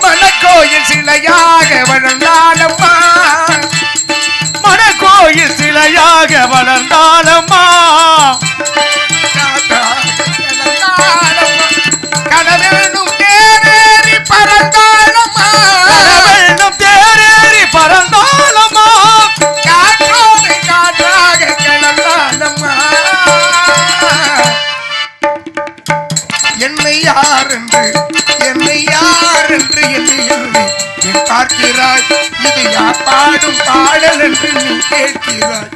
மனக்கோயில் சிலையாக வளர்ந்தாலம்மா. மனக்கோயில் சிலையாக வளர்ந்தாலம்மா. கனவெனும் தேரேறி பறந்தாலம்மா. கனவென்னும் தேரேறி பறந்தாலம்மா. காற்றோடு காற்றாக கிளந்தாலம்மா. என்னை யார் என்று எண்ணி பார்க்கிறாய். இது யார் பாடும் பாடல் என்று நீ கேட்கிறாய்.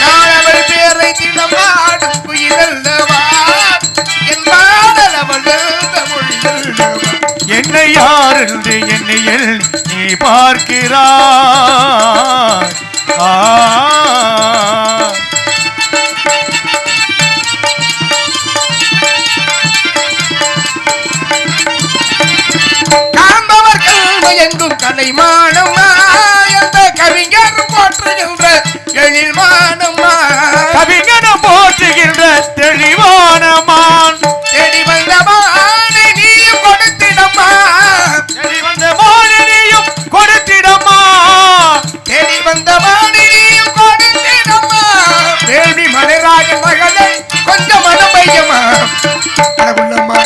நான் அவள் பேரை தினம் ஆடும் குயிலல்லவா. என் பாடல் அவள் எழுந்த மொழியல்லவா. என்னை யார் என்று எண்ணியில் நீ பார்க்கிறாய். எங்கும் கலைமானம்மா. எந்த கவிஞர் போற்றுகின்ற எழில்மானம்மா. கவிஞனும் போற்றுகின்ற தெளிவானமான். தேடி வந்த மானை நீயும் கொடுத்திடம்மா. தேடி வந்த மானினியும் கொடுத்திடம்மா. தேடி வந்த மானை நீயும் கொடுத்திடம்மா. வேள்வி மலைராஜன் மகளை கொஞ்சம் மனம் வையம்மா. அழகுள்ளம்மா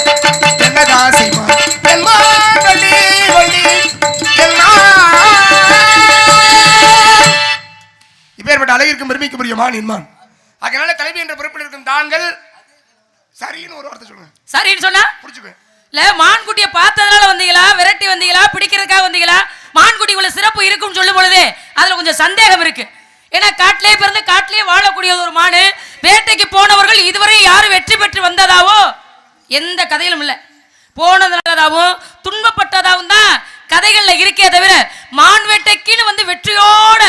என்னதாசைமா. என்மான் வள்ளி வள்ளி இப்பேற்பட்ட அழகிற்கும் பெருமைக்கு புரியுமா நின்மான். அதனால தலைவி என்ற பொறுப்பில் இருக்கும் தாங்கள் சரின்னு ஒரு வார்த்தை சொல்லுங்க. சரின்னு சொன்னா புடிச்சுக்க. இல்ல மான்குட்டியை பார்த்ததுனால வந்தீங்களா, விரட்டி வந்தீங்களா, பிடிக்கிறதுக்காக வந்தீங்களா? மான்குட்டிக்குள்ள சிறப்பு இருக்குன்னு சொல்லும் பொழுது அதுல கொஞ்சம் சந்தேகம் இருக்கு. ஏன்னா காட்டிலே பிறந்து காட்டிலே வாழக்கூடிய ஒரு மானு. வேட்டைக்கு போனவர்கள் இதுவரை யாரும் வெற்றி பெற்று வந்ததாவோ எந்த கதையிலும் இல்ல. போனதாகவும் துன்பப்பட்டதாகவும் தான் கதைகள்ல இருக்கே தவிர மான் வேட்டைக்குன்னு வந்து வெற்றியோட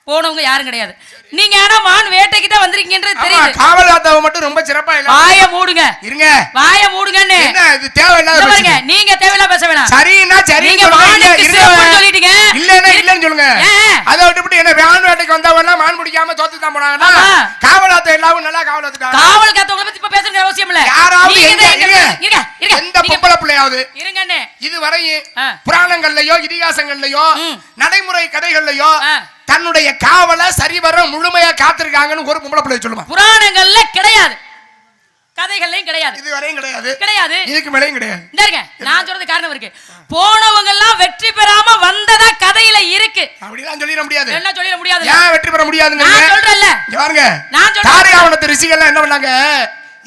போனவங்க யாரும் கிடையாது. நீங்க ஆனா மான் வேட்டைக்கு தான் வந்திருக்கீங்கன்றது தெரியுது. காவல் ஆத்தாவை மட்டும் ரொம்ப சிறப்பா இல்ல. வாய மூடுங்க. இருங்க. வாய மூடுங்கன்னு. என்ன இது தேவையில்லாத பாருங்க. நீங்க தேவையில்லாம பேச வேணாம். சரின்னா சரி நீங்க மானுக்கு சிறப்புன்னு சொல்லிட்டீங்க. இல்லன்னா இல்லன்னு சொல்லுங்க. அதை விட்டுட்டு என்ன மான் வேட்டைக்கு வந்தவங்க மான் பிடிக்காம தோத்து தான் போனாங்கன்னா காவல் ஆத்தா எல்லாரும் நல்லா காவல் ஆத்துட்டாங்க. காவல் காத்தவங்கள பத்தி இப்ப பேசுற அவசியம் இல்ல. யாராவது இருங்க. எந்த பொம்பளை பிள்ளையாவது இருங்கண்ணே இதுவரையும் புராணங்கள்லயோ இதிகாசங்கள்லயோ நடைமுறை கதைகள்லயோ தன்னுடைய காவலை சரிவர முழுமையா காத்திருக்காங்கன்னு ஒரு பொம்பளை பிள்ளை சொல்லுமா? புராணங்கள்ல கிடையாது. கதைகள்லயும் கிடையாது. இது வரையும் கிடையாது. கிடையாது. இதுக்கு மேலையும் கிடையாது. இந்தாருங்க, நான் சொல்றது காரணம் இருக்கு. போனவங்க எல்லாம் வெற்றி பெறாம வந்ததா கதையில இருக்கு. அப்படிலாம் சொல்லிட முடியாது. என்ன சொல்லிட முடியாது? ஏன் வெற்றி பெற முடியாதுங்க? நான் சொல்றேன்ல. இங்க பாருங்க, நான் சொல்றேன். தாரிகாவனத்து ரிஷிகள் என்ன பண்ணாங்க?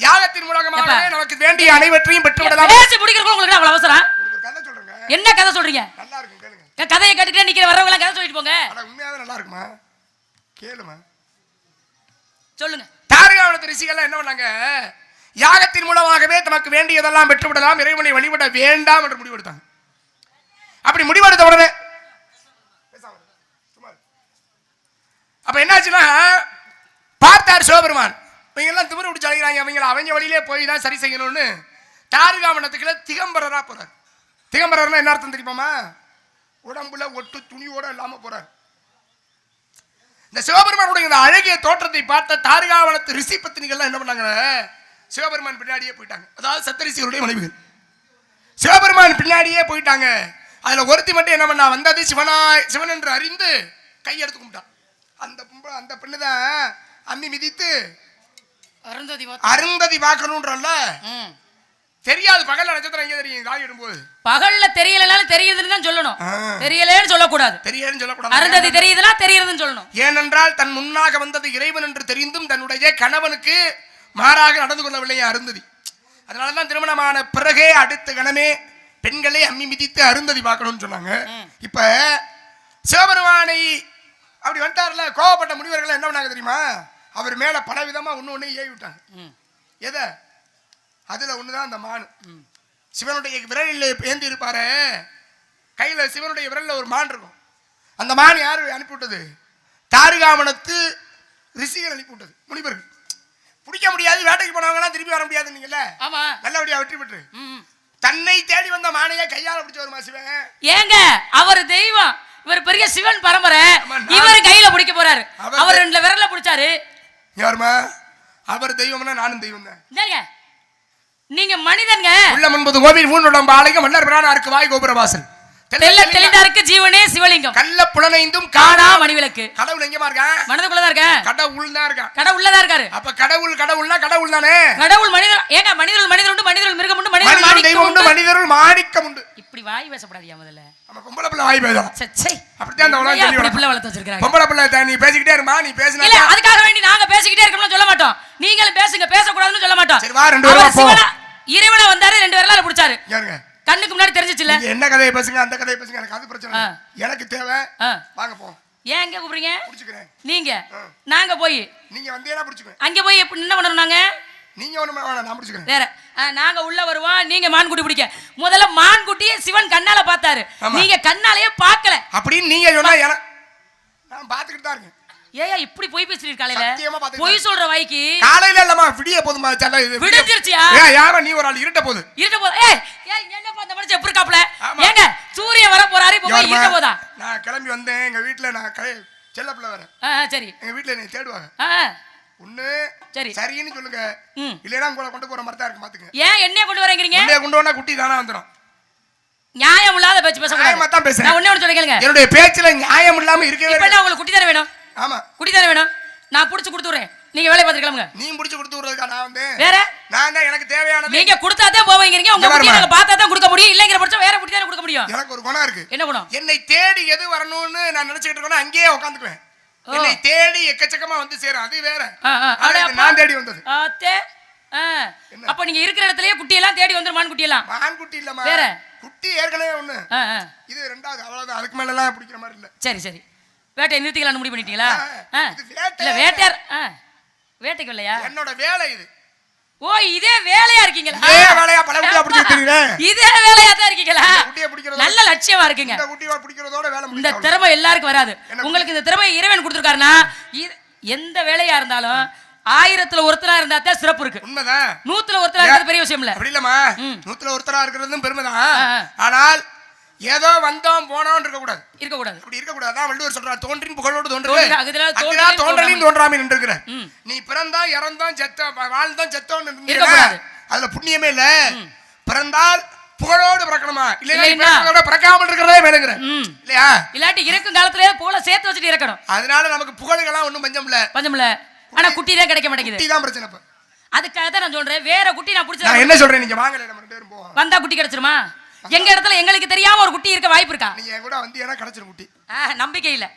யாகத்தின் மூலமாக நமக்கு வேண்டிய அனைவற்றையும் பெற்று விடலாம். பேசி முடிக்கிறதுக்கு உங்களுக்கு அவ்வளவு அவசரம்? ஒரு கதை சொல்றேங்க. என்ன கதை சொல்றீங்க? நல்லா இருக்கும், கேளுங்க. கதையை கேட்டுட்டே நிக்கிற வரவங்க எல்லாம் கதை சொல்லிட்டு போங்க. அட உண்மையாவே நல்லா இருக்குமா? கேளுமா. சொல்லுங்க. தாரிகாவனத்து ரிஷிகள் என்ன பண்ணாங்க? யாகத்தின் மூலமாகவே தமக்கு வேண்டியதெல்லாம் பெற்று விடலாம், இறைவனை வழிபட வேண்டாம் என்று முடிவெடுத்தாங்க. அப்படி முடிவெடுத்த உடனே அப்ப என்னாச்சுன்னா, பார்த்தார் சிவபெருமான், இவங்க எல்லாம் திமிரு பிடிச்சு அழைக்கிறாங்க, அவங்க வழியிலே போய் தான் சரி செய்யணும்னு தாரிகாவனத்துக்குள்ள திகம்பரரா போறார். திகம்பரர்னா என்ன அர்த்தம் தெரியுமா? உடம்புல ஒட்டு துணியோட இல்லாம போறார். இந்த சிவபெருமானுடைய இந்த அழகிய தோற்றத்தை பார்த்த தாரிகாவனத்து ரிஷி பத்தினிகள் என்ன பண்ணாங்க? சிவபெருமான் பின்னாடியே போயிட்டாங்க. அதாவது சப்தரிஷிகளுடைய மனைவிகள் சிவபெருமான் பின்னாடியே போயிட்டாங்க. அதுல ஒருத்தி மட்டும் என்ன பண்ணா? வந்தது சிவன் என்று அறிந்து கையெடுத்து கும்பிட்டான். அந்த பெண்ணுதான் அம்மி மிதித்து அருந்ததி பார்க்கணும்ன்றல்ல. தெரியாது, பகல்ல நட்சத்திரம் எங்க தெரியும்? காய் இடும்போது பகல்ல தெரியலனாலும் தெரியுதுன்னு தான் சொல்லணும். தெரியலன்னு சொல்லக்கூடாது. தெரியலன்னு சொல்லக்கூடாது. அருந்ததி தெரியுதுன்னா தெரியுதுன்னு சொல்லணும். ஏனென்றால் தன் முன்னாக வந்தது இறைவன் என்று தெரிந்தும் தன்னுடைய கணவனுக்கு மாறாக நடந்து கொள்ளவில்லையே அருந்ததி. அதனாலதான் திருமணமான பிறகே அடுத்த கணமே பெண்களை அம்மி மிதித்து அருந்ததி பார்க்கணும்னு சொன்னாங்க. இப்ப சிவபெருமானை அப்படி வந்துட்டார்ல, கோவப்பட்ட முனிவர்கள் என்ன பண்ணாங்க தெரியுமா? அவர் மேல பல விதமா ஒண்ணு ஏவி விட்டாங்க. எதை? அதுல ஒண்ணுதான் அந்த மான். சிவனுடைய விரலில் ஏந்தி இருப்பாரு, கையில சிவனுடைய விரல்ல ஒரு மான் இருக்கும். அந்த மான் யாரு அனுப்பிவிட்டது? தாரிகாவனத்து ரிஷிகள் அனுப்பிவிட்டது, முனிவர்கள். பிடிக்க முடியாது, வேட்டைக்கு போனவங்க எல்லாம் திருப்பி வர முடியாது. நீங்கல்ல நல்லபடியா வெற்றி பெற்று தன்னை தேடி வந்த மானையே கையால பிடிச்சு வருமா சிவன்? ஏங்க, அவர் தெய்வம், இவர் பெரிய சிவன் பரம்பரை, இவர் கையில பிடிக்க போறாரு. அவர் ரெண்டு விரல்ல பிடிச்சாரு. யாருமா? அவர் தெய்வம்னா நானும் தெய்வம் தான். நீங்க மனிதன்ங்க. உள்ள முன்பது கோவில் ஊனுடம் ஆலயம் மன்னர் பிரானாருக்கு வாய் கோபுர வாசல் தெளிந்தாருக்கு ஜீவனே சிவலிங்கம் கள்ள புலனைந்தும் காணா மணிவிளக்கு. கடவுள் எங்கமா இருக்கான்? மனதுக்குள்ளதான் இருக்கான். கடவுள் தான் இருக்கான். கடவுள்லதான் இருக்காரு. அப்ப கடவுள்னா கடவுள் தானே. கடவுள் மனிதர். ஏங்க, மனிதர் உண்டு, மனிதர் மிருகம் உண்டு, மனிதர் தெய்வம் உண்டு, மனிதர் மாணிக்கம் உண்டு. இப்படி வாய் பேசப்படாதீங்க முதல்ல. நம்ம பொம்பளை பிள்ளை வாய் பேசலாம். சச்சை, அப்படிதான் அந்த உலகம் சொல்லி பிள்ளை வளர்த்து வச்சிருக்காங்க. பொம்பளை பிள்ளை நீ பேசிக்கிட்டே இருமா, நீ பேசினா இல்ல அதுக்காக வேண்டி நாங்க பேசிக்கிட்டே இருக்கணும்னு சொல்ல மாட்டோம். நீங்களும் பேசுங்க, பேசக்கூடாதுன்னு சொல்ல மாட்டோம். சரி வா, ரெண்டு பேரும் போ. இறைவனா வந்தாரு, ரெண்டு விரலால பிடிச்சாரு. யாருங்க? கண்ணுக்கு முன்னாடி தெரிஞ்சிச்சுல. என்ன கதையை பேசுங்க, அந்த கதையை பேசுங்க, எனக்கு அது பிரச்சனை. எனக்கு தேவை, வாங்க போ. ஏன் எங்க கூப்பிடுறீங்க? புடிச்சுக்கிறேன். நீங்க நாங்க போய் நீங்க வந்தீங்கன்னா புடிச்சுக்கிறேன். அங்க போய் என்ன பண்ணணும்? நாங்க நீங்க ஒண்ணுமே வேணாம், நான் புடிச்சுக்கிறேன். வேற நாங்க உள்ள வருவோம், நீங்க மான்குட்டி பிடிக்க. முதல்ல மான்குட்டியை சிவன் கண்ணால பார்த்தாரு, நீங்க கண்ணாலேயே பார்க்கல. அப்படின்னு நீங்க சொன்னா நான் பாத்துக்கிட்டு தான் இருக்கேன். ஏயா இப்படி போய் பேசுறீங்க? காலையில சத்தியமா பாத்துக்கிட்டு போய் சொல்ற வாய்க்கு காலையில இல்லம்மா, விடிய போதுமா? சல்ல இது விடிஞ்சிருச்சியா? யாரோ நீ ஒரு ஆள் இருட்ட போகுது. ஏய் என்னப்பா அந்த மனுஷன் எப்படி இருக்காப்ல? ஏங்க சூரியன் வர போறாரு, இப்ப போய் இருட்ட போதா? நான் கிளம்பி வந்தேன், எங்க வீட்ல நான் செல்ல பிள்ளை வரேன். சரி, எங்க வீட்ல என்னை தேடுவாங்க. ஒண்ணு சரி சரின்னு சொல்லுங்க, இல்லைன்னா உங்களை கொண்டு போற மாதிரி தான் இருக்கு. பாத்துங்க. ஏன் என்னைய கொண்டு வரேங்கிறீங்க? கொண்டு வந்தா குட்டி தானா வந்துடும். நியாயம் இல்லாத பேச்சு பேச நியாயமா தான் பேசுறேன். நான் ஒண்ணே ஒண்ணு சொல்ல கேளுங்க, என்னுடைய பேச்சுல நியாயம் இல்லாம இருக்கவே இல்ல. நான் உங்களுக்கு குட்டி தானே வேணும்? ஆமா, குட்டி தானே வேணும். நான் புடிச்சு கொடுத்துறேன், நீங்க வேலைய பார்த்து கிளம்புங்க. நீ புடிச்சு கொடுத்து விடுறதுக்கா நான் வந்து வேற? நான் தான் எனக்கு தேவையானது நீங்க கொடுத்தாதான் போவீங்கறீங்க. உங்க குட்டி நாங்க பார்த்தா தான் கொடுக்க முடியும், இல்லங்கற பட்சம் வேற குட்டி தானே கொடுக்க முடியும். எனக்கு ஒரு குணம் இருக்கு. என்ன குணம்? என்னை தேடி எது வரணும்னு நான் நினைச்சிட்டு இருக்கேன், அங்கேயே உட்கார்ந்துக்குவேன். என்னை தேடி எக்கச்சக்கமா வந்து சேரும், அது வேற. நான் தேடி வந்தது. அப்ப நீங்க இருக்கிற இடத்துலயே குட்டி எல்லாம் தேடி வந்து மான் குட்டி எல்லாம். மான் குட்டி இல்லமா, வேற குட்டி ஏற்கனவே ஒண்ணு, இது ரெண்டாவது, அவ்வளவுதான். அதுக்கு மேல எல்லாம் பிடிக்கிற மாதிரி இல்ல. சரி சரி, வேட்டையை நிறுத்திக்கலாம்னு முடிவு பண்ணிட்டீங்களா? இல்ல வேட்டையார் வேட்டைக்கு இல்லையா? என்னோட வேலை இது. ஓ, இதே வேலையா இருக்கீங்களா? இதே வேலையா பல குட்டியா பிடிச்சு தெரியுறேன். இதே வேலையா தான் இருக்கீங்களா? குட்டியை பிடிக்கிறது நல்ல லட்சியமா இருக்கீங்க. இந்த குட்டியை பிடிக்கிறதோட வேலை முடிஞ்சு. இந்த திறமை எல்லாருக்கும் வராது. உங்களுக்கு இந்த திறமை இறைவன் கொடுத்திருக்காருன்னா, எந்த வேலையா இருந்தாலும் 1000த்துல ஒருத்தரா இருந்தா தான் சிறப்பு இருக்கு. உண்மைதான். 100ல ஒருத்தரா இருக்கிறது பெரிய விஷயம் இல்ல. அப்படி இல்லமா, 100ல ஒருத்தரா இருக்கிறதும் பெருமைதான். ஆனால் ஏதோ வந்தோம் போனோம் இருக்க கூடாது. அப்படி இருக்க கூடாது. அதான் வள்ளுவர் சொல்றார், தோன்றின் புகழோடு தோன்றலின் தோன்றாமை நின்றுக்கிற. நீ பிறந்தா இறந்தோம் செத்தோம் வாழ்ந்தோம் செத்தோம் அதுல புண்ணியமே இல்ல. பிறந்தால் புகழோடு பிறக்கணுமா, இல்லைன்னா பிறக்காமல் இருக்கிறதே வேணுங்கிற இல்லையா? இல்லாட்டி இருக்கும் காலத்திலே புகழ சேர்த்து வச்சுட்டு இருக்கணும். அதனால நமக்கு புகழுக்கெல்லாம் ஒண்ணும் பஞ்சம் இல்ல. ஆனா குட்டி தான் கிடைக்க மாட்டேங்குது. குட்டி தான் பிரச்சனை. அதுக்காக தான் நான் சொல்றேன், வேற குட்டி நான் நான் பிடிச்ச என்ன சொல்றேன், நீங்க வாங்கல நம்ம 2 பேரும் போவோம். வந்தா குட்டி கிடைச்சிருமா? எங்க இடத்துல எங்களுக்கு தெரியாம ஒரு குட்டி இருக்க வாய்ப்பு இருக்கா? நீங்க என் கூட வந்தீங்கன்னா கிடைச்சிரும் குட்டி. நம்பிக்கை இல்ல.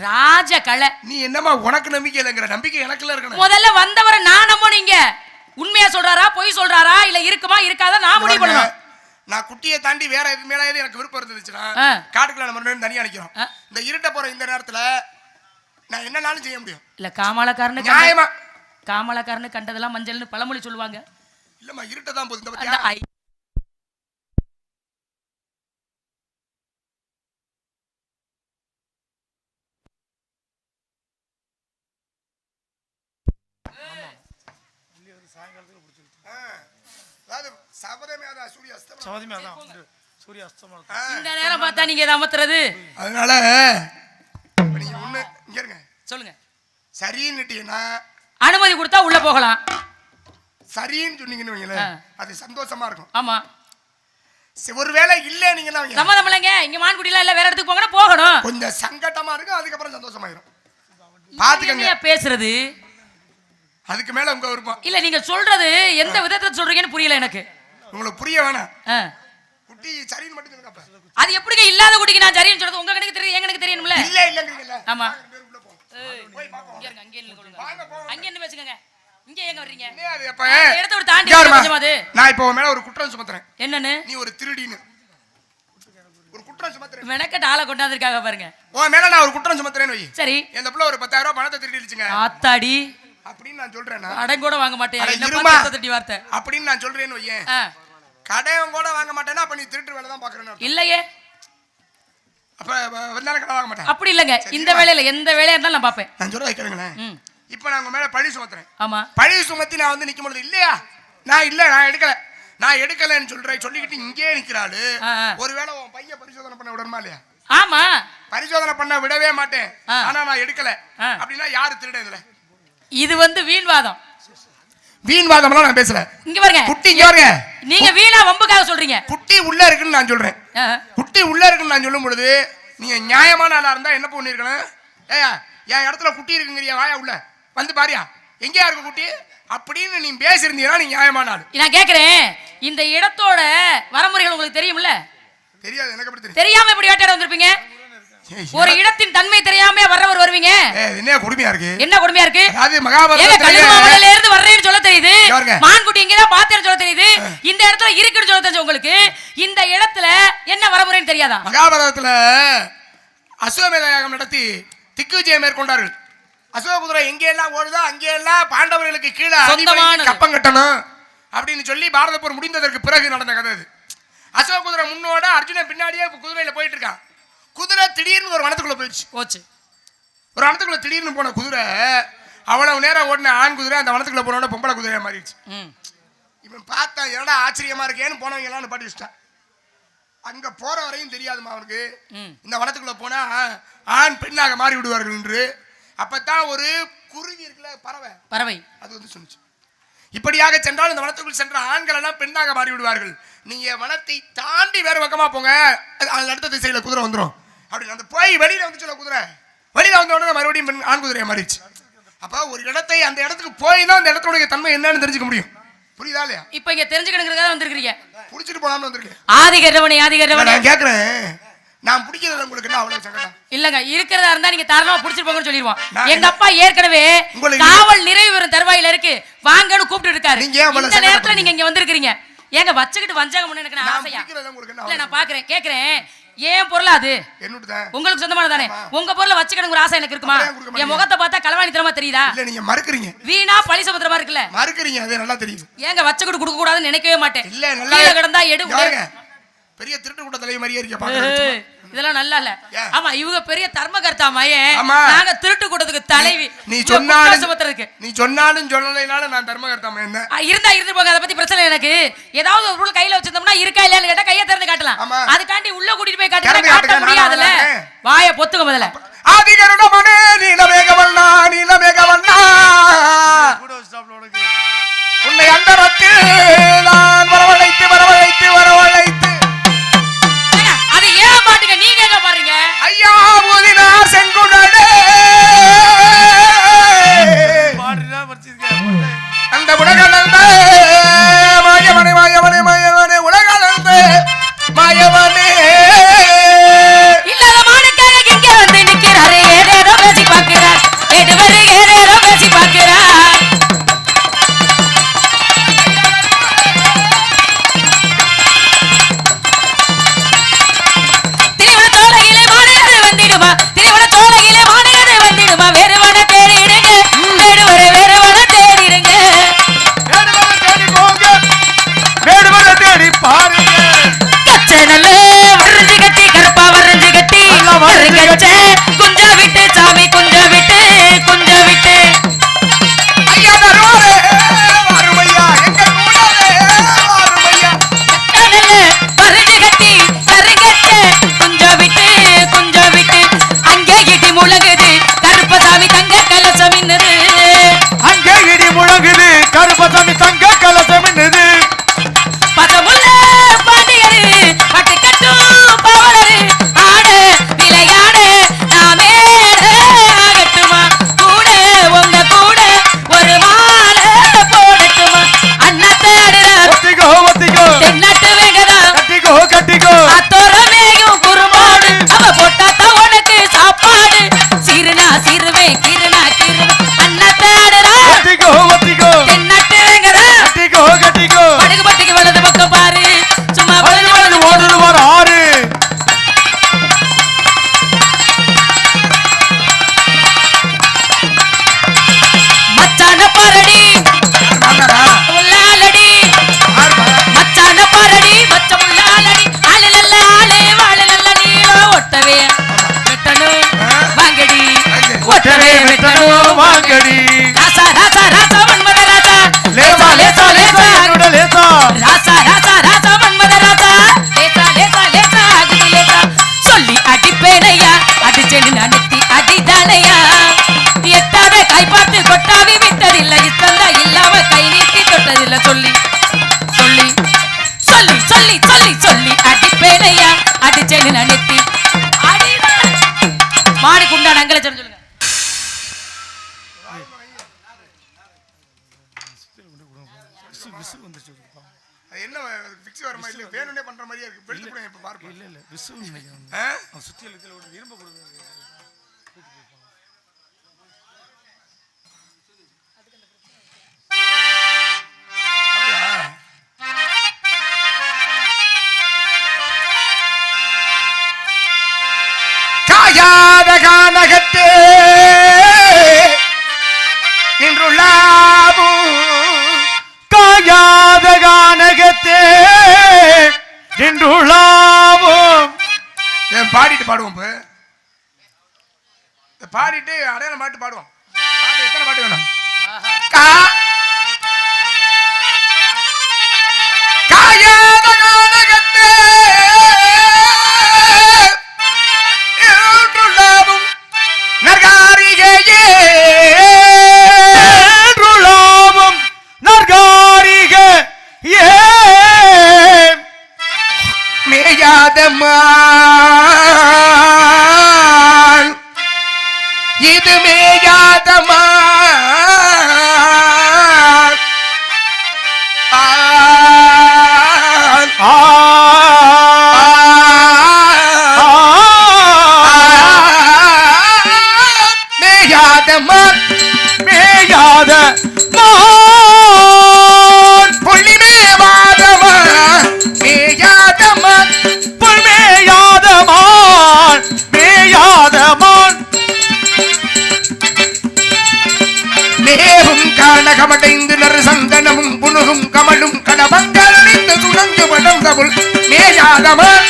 ராஜ கலை. நீ என்னமா உனக்கு நம்பிக்கை இல்லைங்கிற நம்பிக்கை எனக்குள்ள இருக்கணும். முதல்ல வந்தவரை நான் நம்பணுங்க. உண்மையா சொல்றாரா பொய் சொல்றாரா இல்ல இருக்குமா இருக்காதா நான் முடிவு பண்ணணும். நான் குட்டியை தாண்டி வேற எது மேல எனக்கு விருப்பம் இருந்துச்சுன்னா காட்டுக்குள்ள நம்ம 2 பேரும் தனியா நிக்கிறோம். இந்த இருட்ட போற இந்த நேரத்துல நான் என்னனாலும் செய்ய முடியும். இல்ல காமலக்காரனு நியாயமா காமலக்காரனு கண்டதெல்லாம் மஞ்சள்னு பழமொழி சொல்லுவாங்க. இல்லம்மா இருட்ட தான் போகுது. இந்த அந்த பத்தியா அதாவது சபதமே அதான் சூரிய அஸ்தமனம். சவதிமே அதான் சூரிய அஸ்தமனம். இந்த நேரம் பார்த்தா நீங்க இதை அமர்த்துறது. அதனால நீங்க ஒண்ணு இங்க இருங்க. சொல்லுங்க. சரின்னுட்டீங்கன்னா அனுமதி கொடுத்தா உள்ள போகலாம். சரின்னு சொன்னீங்கன்னு வைங்களேன், அது சந்தோஷமா இருக்கும். ஆமா. ஒருவேளை இல்ல நீங்கன்னா சம்மதம் இல்லைங்க, இங்க மான்குடிலாம் இல்ல வேற இடத்துக்கு போகணும் போகணும். கொஞ்சம் சங்கடமா இருக்கும், அதுக்கப்புறம் சந்தோஷமாயிரும். பாத்துக்கங்க பேசுறது. அதுக்கு மேல உங்க விருப்பம். இல்ல நீங்க சொல்றது எந்த விதத்துல சொல்றீங்கன்னு புரியல எனக்கு. உங்களுக்கு புரிய வேணாம். குட்டி சரின்னு மட்டும் சொல்லுங்க. அது எப்படிங்க இல்லாத குட்டிக்கு நான் சரின்னு சொல்றது உங்க கணக்கு தெரியும் எங்க கணக்கு தெரியணும்ல. இல்ல இல்லங்கறீங்கல. ஆமா. போய் பாப்போம். இங்க இருங்க, அங்க நில்லுங்க. வாங்க போவோம். அங்க என்ன பேசுங்க. இங்க எங்க வர்றீங்க? என்ன அது அப்ப இடத்த விட்டு தாண்டி கொஞ்சமா அது. நான் இப்போ உன் மேல ஒரு குற்றம் சுமத்துறேன். என்னன்னு? நீ ஒரு திருடின்னு ஒரு குற்றம் சுமத்துறேன். மெனக்கட்ட ஆளை கொண்டாந்துருக்காங்க பாருங்க. உன் மேல நான் ஒரு குற்றம் சுமத்துறேன்னு வை. சரி. இந்த புள்ள ஒரு 10,000 ரூபாய் பணத்தை திருடிடுச்சுங்க. ஆத்தாடி. அப்படின்னு நான் சொல்றேன்னா கடன் கூட வாங்க மாட்டேன். என்ன இருமா தட்டி வார்த்தை. அப்படின்னு நான் சொல்றேன்னு வையேன். கடன் கூட வாங்க மாட்டேன்னா அப்ப நீ திருட்டு வேலை தான் பாக்குறேன்னு. இல்லையே. அப்ப வந்தாலும் கடன் வாங்க மாட்டேன். அப்படி இல்லங்க. இந்த வேலையில எந்த வேலையா இருந்தாலும் நான் பாப்பேன். நான் சொல்றதை கேளுங்களேன். இப்ப நான் உங்க மேல பழி சுமத்துறேன். ஆமா. பழி சுமத்தி நான் வந்து நிக்கும் பொழுது இல்லையா நான் எடுக்கலன்னு சொல்றேன் சொல்லிக்கிட்டு இங்கே நிக்கிறாளு. ஒருவேளை உன் பையன் பரிசோதனை பண்ண விடணுமா இல்லையா? ஆமா. பரிசோதனை பண்ண விடவே மாட்டேன். ஆனா நான் எடுக்கல அப்படின்னா யாரு திருட இதுல? இது வந்து வீண்வாதம். வீண்வாதம்லாம் நான் பேசல. இங்க பாருங்க. குட்டி இங்க பாருங்க. நீங்க வீணா வம்புக்காக சொல்றீங்க. குட்டி உள்ள இருக்குன்னு நான் சொல்றேன். குட்டி உள்ள இருக்குன்னு நான் சொல்லும் பொழுது நீங்க நியாயமான ஆளா இருந்தா என்ன பண்ணிருக்கணும்? ஏயா என் இடத்துல குட்டி இருக்குங்கிறியா, வாயா உள்ள வந்து பாரியா எங்கேயா இருக்கு குட்டி அப்படின்னு நீ பேசியிருந்தீங்கன்னா நீ நியாயமான ஆளு. நான் கேக்குறேன், இந்த இடத்தோட வரமுறைகள் உங்களுக்கு தெரியும்ல? தெரியாது. எனக்கு எப்படி தெரியும்? தெரியாம இப்படி வேட்டையாட வந்திருப்பீங்க? ஒரு இடத்தின் தன்மை தெரியாம வர்றவர் வருவீங்க. என்ன கொடுமையா இருக்கு? என்ன கொடுமையா இருக்கு? அது மகாபாரதத்துல கல்லுமாமலையில இருந்து வர்றேன்னு சொல்ல தெரியுது. மான்குட்டி இங்கதான் பாத்தேன்னு சொல்ல தெரியுது. இந்த இடத்துல இருக்குன்னு சொல்ல தெரிஞ்சு உங்களுக்கு இந்த இடத்துல என்ன வரமுறைன்னு தெரியாதா? மகாபாரதத்துல அஸ்வமேத யாகம் நடத்தி திக்குஜெயம் மேற்கொண்டார்கள். அசோக குதிரை எங்கெல்லாம் ஓடுதோ அங்கெல்லாம் பாண்டவர்களுக்கு கீழே கப்பம் கட்டணும் அப்படின்னு சொல்லி பாரத போர் முடிந்ததற்கு பிறகு நடந்த கதை அது. அசோக குதிரை முன்னோட அர்ஜுனன் பின்னாடியே குதிரையில போயிட்டு இருக்கான். குதிரை திடீர்னு ஒரு வனத்துக்குள்ள போயிடுச்சு. ஒரு வனத்துக்குள்ள திடீர்னு போன குதிரை அவ்வளவு நேரம் ஓடின ஆண் குதிரை அந்த வனத்துக்குள்ள போனோட பொம்பளை குதிரையா மாறிடுச்சு. இவன் பார்த்தா என்னடா ஆச்சரியமா இருக்கேன்னு போனவங்க எல்லாம் பாட்டி வச்சுட்டான். அங்க போற வரையும் தெரியாதுமா அவனுக்கு இந்த வனத்துக்குள்ள போனா ஆண் பெண்ணாக மாறி விடுவார்கள் என்று. அப்பதான் ஒரு குருவி இருக்குல்ல, பறவை அது வந்து சொன்னிச்சு, இப்படியாக சென்றால் இந்த வனத்துக்குள் சென்ற ஆண்கள் எல்லாம் பெண்ணாக மாறி விடுவார்கள். நீங்க வனத்தை தாண்டி வேற பக்கமா போங்க, அது அடுத்த திசையில குதிரை வந்துடும் அப்படின்னு. அந்த போய் வெளியில வந்து சொல்ல குதிரை வெளியில வந்த உடனே மறுபடியும் ஆண் குதிரையை மாறிடுச்சு. அப்ப ஒரு இடத்தை அந்த இடத்துக்கு போய் தான் அந்த இடத்துடைய தன்மை என்னன்னு தெரிஞ்சுக்க முடியும். புரியுதா இல்லையா? இப்ப இங்க தெரிஞ்சுக்கணுங்கிறதா வந்திருக்கீங்க. புடிச்சிட்டு போலாம்னு வந்திருக்கேன். ஆதிகரவனை நான் கேக்குறேன், நான் பிடிக்கிறது உங்களுக்கு என்ன அவ்வளவு சங்கடம் இல்லங்க. இருக்கிறதா இருந்தா நீங்க தாராளமா புடிச்சிட்டு போங்கன்னு சொல்லிடுவோம். எங்க அப்பா ஏற்கனவே காவல் நிறைவு பெறும் தருவாயில இருக்கு, வாங்கன்னு கூப்பிட்டு இருக்காரு. இந்த நேரத்துல நீங்க இங்க வந்திருக்கீங்க. ஏங்க வச்சுக்கிட்டு வஞ்சாகம் எனக்கு ஆசையா இல்ல. நான் பாக்குறேன் கேக்குறேன், ஏன் பொருளா அது? உங்களுக்கு சொந்தமான தானே. உங்க பொருளை வச்சுக்கணுங்கிற ஆசை எனக்கு இருக்குமா? என் முகத்தை பார்த்தா களவாணித்தனமா தெரியுதா? இல்ல நீங்க மறுக்கறீங்க. வீணா பழி சுமத்துறமா இருக்குல்ல, மறுக்கறீங்க. அது நல்லா தெரியுது. ஏங்க வச்சுக்கிட்டு கொடுக்க கூடாதுன்னு நினைக்கவே மாட்டேன். இல்ல நல்லா கிடந்தா எடு. பெரிய திருட்டு கூட்ட தலைவர் மாதிரியே இருக்க பாக்குறேன். இதெல்லாம் நல்லா இல்ல. ஆமா இவங்க பெரிய தர்மகர்த்தா மயன், நாங்க திருட்டு கூட்டத்துக்கு தலைவி. நீ சொன்னாலும் சொல்லலைனாலும் நான் தர்மகர்த்தா மயன் இருந்தா இருந்து போங்க. அதை பத்தி பிரச்சனை எனக்கு. ஏதாவது ஒரு பொருள் கையில வச்சிருந்தோம்னா இருக்கா இல்லையான்னு கேட்டா கையை திறந்து காட்டலாம். அதுக்காண்டி உள்ள கூட்டிட்டு போய் காட்ட முடியாதுல்ல. வாயை பொத்துக்க முதல்ல. ஆதிகருடமனே நீலமேகவண்ணா நீலமேகவண்ணா உன்னை அந்தரத்தில் நான் வரவழைத்து வரவழைத்து வரவழைத்து. அது ஏன் பாட்டுங்க நீங்க எங்க பாருங்க? ஐயா ஊதினா செங்குடனே அந்த உலக என்று நினைத்து மாடி குண்டான அங்கல சொல்லுங்க. அது என்ன ஃபிக்ஸ் வர மாதிரி இல்ல வேணும்னே பண்ற மாதிரியே இருக்கு. பெல்ட் கூட இப்ப பாருங்க. இல்ல விசு நினைக்கிறேன். அவன் சுத்தி எழுத்துல ஒரு இரும்பு கொடுங்க. காயாத கானகத்தே நின்றுள்ளாவும் காயாத கானகத்தே நின்றுள்ளாவும். பாடிட்டு பாடுவோம். பாடிட்டு அடையாளம் பாட்டு பாடுவோம். பாட்டு எத்தனை பாட்டு வேணும்? காயாத கானகத்தே நின்றுள்ளாவும் நற்காரிகையே நின்றுள்ளாவும் நற்காரிகை மேயாதமான் இது மேயாதமான் மேயாதமான் மேயாத புள்ளி மேவாதமான் மேயாதமான் மேயாதமான் மேயாதமான் மேவும் கானகமடைந்து நறு சந்தனமும் புனுகும் கமலும் கடமங்கள் அடைந்து சுழங்கு வடந்தமுள் மேயாதமான்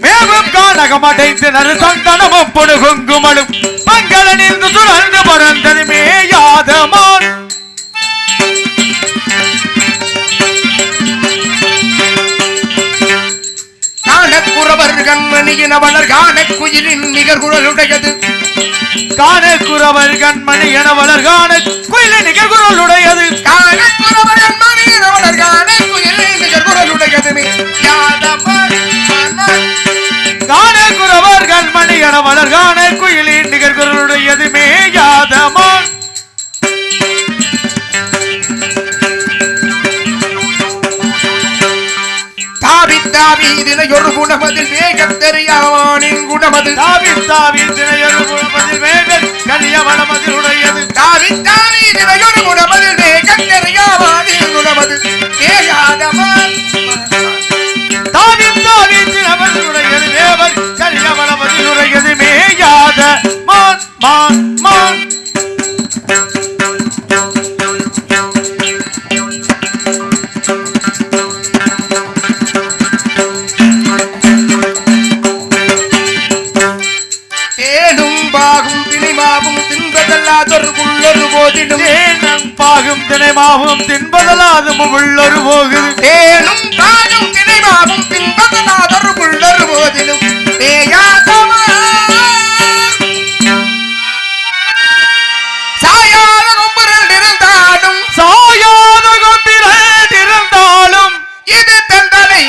மேவும் கானகமடைந்து நறு சந்தனமும் பொடுகும் குமலும் மங்களனின்று சுழன்று பறந்தது மேயாதமான். காணக்குறவர் கண்மணியின வளர் காணக்குயிலின் நிகர்குரலுடையது காணக்குறவர் கண்மணி என வளர் காண குயில நிகழ்குரலுடையது. காணக்குறவர் கண்மணியின வளர் காணக்குயிலின் நிகர்குரலுடையது காணக்குறவர் கண்மணி என வளர் காண குயிலின் நிகழ்குரலுடையது மேயாதமான். தாவி தினையொரு குணமதில் வேகம் தெரியாவானின் குணமது தாவி தினையொரு குணமதில் வேகம் கனியவளமதில் உடையது. தாவி தினையொரு குணமதில் வேகம் தெரியாவானின் குணமது மேயாதமான். தாவி தினமதில் உடையது வேகம் கனியவளமதில் உடையது மேயாத மான் மான் மான். பாகும் தினைமாவும் தின்பதலாதும் உள்ளொரு போகுது தேனும் பாகும் தினைமாவும் தின்பதலாதொரு உள்ளொரு போதிலும் சாயாத கொம்புரல் இருந்தாலும் இது தன் தலை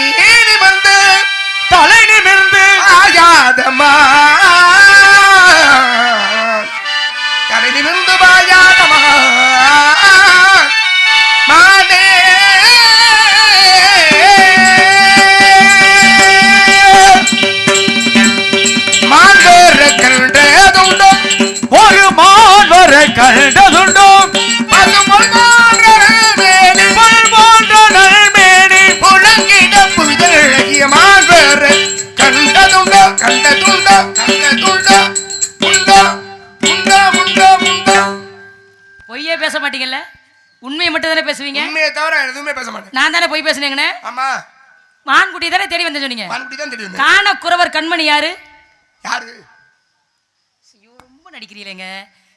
நிமிர்ந்து ஆயாதமா தலை நிமிர்ந்து பாயாதமா மானே மான்வர கண்டதுண்டோ ஒரு மான்வர கண்டதுண்டோ பசுமொழி மேனி புலங்கிட புவிதழகிய மான்வர கண்டதுண்டோ கண்டதுண்டோ கண்டதுண்டோ உண்டோ உண்டோ உண்டோ உண்டோ. பொய்யே பேச மாட்டீங்கல்ல, உண்மையை மட்டும் தானே பேசுவீங்க. உண்மையை தவிர எதுவுமே பேச மாட்டேன். நான் தானே பொய் பேசுனேங்கண்ணே. ஆமா, மான்குட்டி தானே தேடி வந்து சொன்னீங்க. மான்குட்டி தான் தெரியும். காண குறவர் கண்மணி யாரு? யாரு? ஐயோ, ரொம்ப நடிக்கிறீங்க.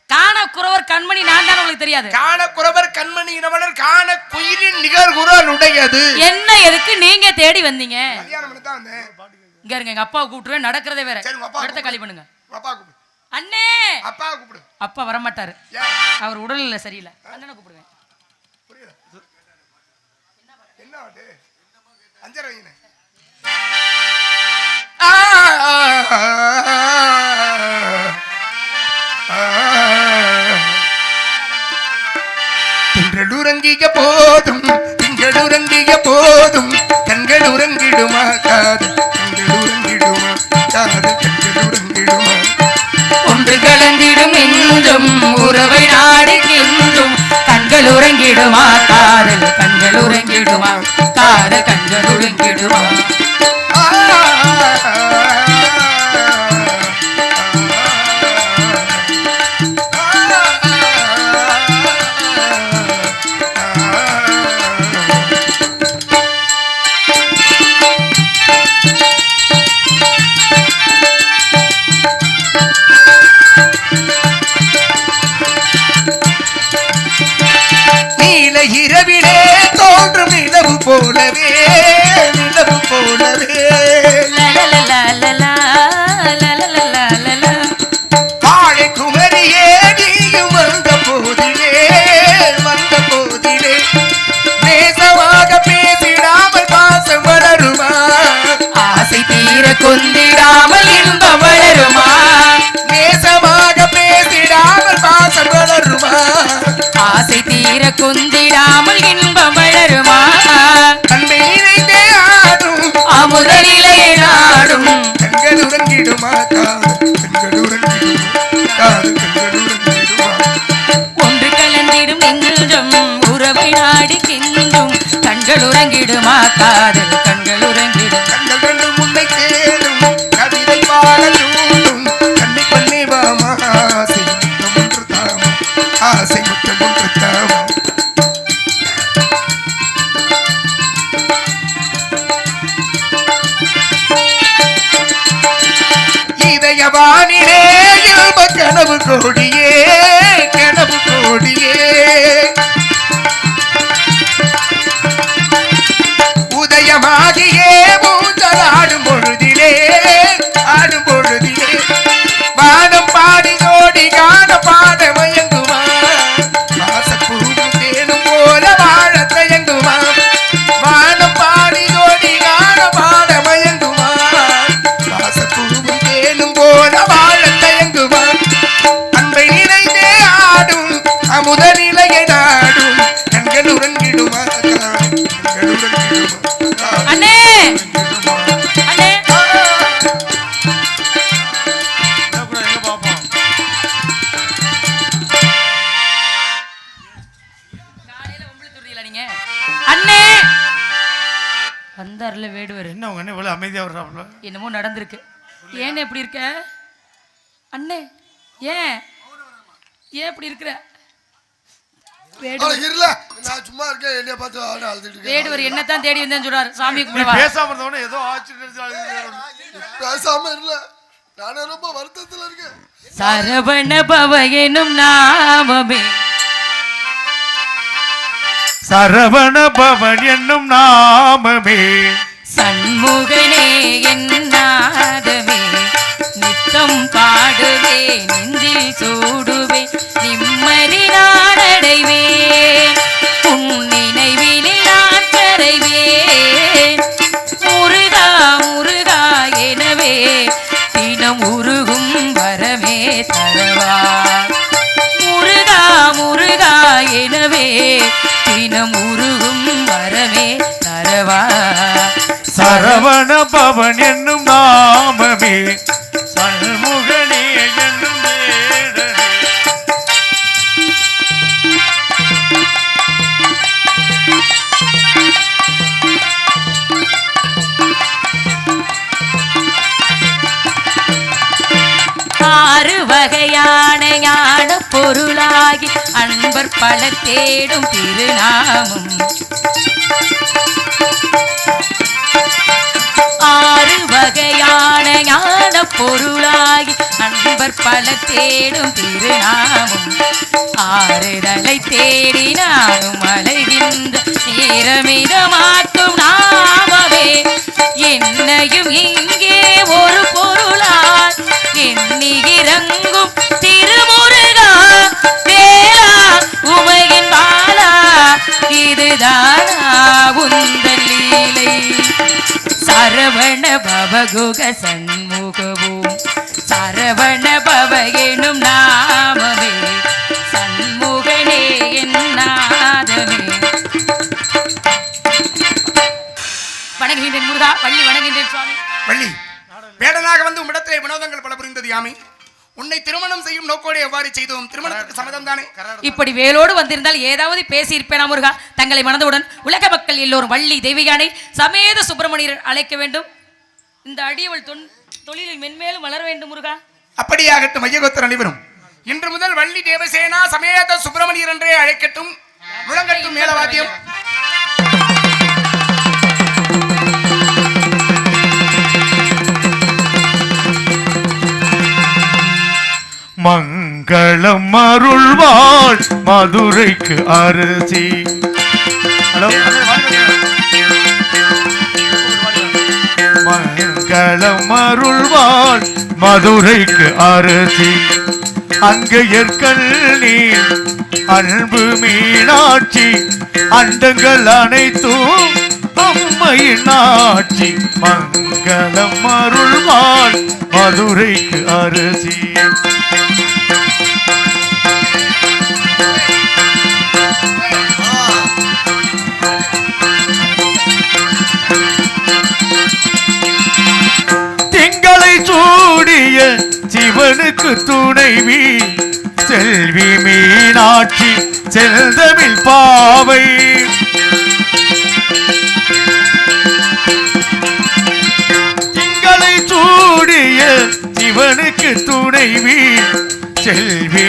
காண குறவர் கண்மணி நான் தானே, உங்களுக்கு தெரியாது? காண குறவர் கண்மணி இனவலர் காண குயிலின் நிகழ்குரல் உடையது. என்ன எதுக்கு நீங்க தேடி வந்தீங்க? கல்யாணம் பண்ணி தான் வந்தேன். இங்க இருங்க, எங்க அப்பாவை கூப்பிட்டுருவேன், நடக்கிறதே வேற. சரி, உங்க அப்பா இடத்த காலி பண்ணுங்க. அப்பா கூப்பிடு. அண்ணே, அப்பா கூப்பிடு. அப்பா வர மாட்டாரு, ஏன்? அவர் உடல்நிலை சரியில்லை. அண்ணனை கூப்பிடுவேன். புரியல. என்ன ஆட்டு? அஞ்சரை வைங்க. திங்களூரங்கிய போதும் திங்களூரங்கிய போதும் கண்கள் உறங்கிடுமா காது கண்கள் உறங்கிடுமா காது கண்கள் உறங்கிடுமா ஒன்று கலந்திடும் என்றும் உறவை நாடுகின்றும் கண்கள் உறங்கிடுமா காதல் கண்கள் உறங்கிடுமா காதல் கண்கள் உறங்கிடுமா இரவிலே தோன்றும் நிலவு போலவே நிலவு போலவே வாழை குமரியே நீயும் வந்த போதிலே நேசமாக பேசிடாமல் பாசம் வளருமா ஆசை தீர கொந்திடாமல் இன்பம் வளருமா நேசமாக பேசிடாமல் பாசம் வளருமா ஆசை தீர கொந்திடாமல் இன்பம் வளருமா அன்பை இணைந்தே ஆடும் அமுதனிலே நாடும் கண்கள் உறங்கிடுமா காதல் கண்கள் உறங்கிடுமா காதல் கண்கள் உறங்கிடுமா ஒன்று கலந்திடும் நெஞ்சம் உறவை நாடுகின்றும் கண்கள் உறங்கிடுமா காதல் கண்கள் உறங்கிடும் கண்கள் கண்டு முன்னை தேடும் கவிதை பாட தூண்டும் கண்ணை பண்ணி வாமா ஆசை முத்தம் ஒன்று தாமா ஆசை முத்தம் ஒன்று தாமா இதயவானிலே இல்ப கனவு கோடியே கனவு கோடியே உதயமாகியே மூஞ்சல் ஆடும் பொழுதிலே வானம் பாடி ஜோடி காண பாட மயங்குமா வாசப்பூவும் தேனும் போல வாழ தயங்குமா வானம் பாடி ஜோடி காண பாட மயங்குமா வாசப்பூவும் தேனும் போல வாழ தயங்குமா அன்பை நிறைந்தே ஆடும் அமுத நிலையை நாடும் கண்கள் உறங்கிடுமா கண்கள் உறங்கிடுமா அண்ணே அண்ணே கூட எங்க பார்ப்போம் காலையில உங்களுக்கு துரியல நீங்க அண்ணே வந்தார்ல வேடுவர் என்ன உங்க அண்ணன் இவ்வளவு அமைதியா வர்றாப்ல என்னமோ நடந்திருக்கு ஏன் இப்படி இருக்க அண்ணே ஏன் இப்படி இருக்கிற வேடுவர் இல்ல நான் சும்மா இருக்கேன் என்னைய பார்த்து ஆட அழுதுட்டு இருக்கேன் வேடுவர் என்னத்தான் தேடி வந்தேன்னு சொல்றாரு சாமி நீ கும்பிடுவா பேசாம இருந்தவனே ஏதோ ஆச்சு நினைச்சு அழுது. பேசாம இல்ல நானே ரொம்ப வருத்தத்துல இருக்கேன் சரவண பவ எனும் நாமமே சரவண பவன் என்னும் நாமமே சண்முகனே என் நாதமே நித்தம் பாடுவே நெஞ்சில் சூடுவே நிம்மதி நான் அடைவேன் உன் நினைவிலே நான் கரைவேன் முருகா முருகா எனவே தினம் உருகும் வரமே தரவா முருகா முருகா எனவே தினம் உருகும் வரமே தரவா சரவண பவன் என்னும் நாமமே சண்முகனே என்னும் வேடனே. ஆறு வகையான ஞான பொருளாகி அன்பர் பல தேடும் திருநாமம் ஆறு வகையான ஞான பொருளாகி அன்பர் பல தேடும் திருநாமம் ஆறுதலை தேடி நானும் அலைகின்ற நேரமிதமாக்கும் நாமமே என்னையும் இங்கே ஒரு பொருளாய் எண்ணி இறங்கும் திருமுருகா வேளா உமையின் பாலா இதுதானா உந்தன் லீலை சரவண பவகுக சண்முகவோம் சரவண பவ எனும் நாமமே சண்முகனே என் நாதமே. வணங்குகின்றேன் முருகா, வள்ளி வணங்குகின்றேன் சுவாமி. வள்ளி, வேடனாக வந்து உம்மிடத்திலே வினோதங்கள் பல புரிந்தது யாமே. உன்னை திருமணம் செய்யும் நோக்கோடு எவ்வாறு செய்தோம்? திருமணத்துக்கு சம்மதம் தானே? இப்படி வேலோடு வந்திருந்தால் ஏதாவது பேசி இருப்பேனா முருகா? தங்களை மனதுடன் உலக மக்கள் எல்லோரும் வள்ளி தெய்வயானை சமேத சுப்பிரமணியர் அழைக்க வேண்டும். இந்த அடியவள் தொழிலில் மென்மேலும் வளர வேண்டும் முருகா. அப்படியாகட்டும். ஐயகோத்தர் அனைவரும் இன்று முதல் வள்ளி தேவசேனா சமேத சுப்பிரமணியர் என்றே அழைக்கட்டும். முழங்கட்டும் மேலவாத்தியம். மங்களம் அருள்வாள் மதுரைக்கு அரசி. ஹலோ, மங்களம் அருள்வாள் மதுரைக்கு அரசி. அங்கையர்கள் நீ அன்பு மீனாட்சி அண்டங்கள் அனைத்தும் அம்மையின் ஆட்சி. மங்களம் அருள்வாள் மதுரைக்கு அரசி. திங்களை சூடிய சிவனுக்கு துணைவி செல்வி மீனாட்சி செல்தமிழ் பாவை. திங்களை சூடிய சிவனுக்கு துணைவி செல்வி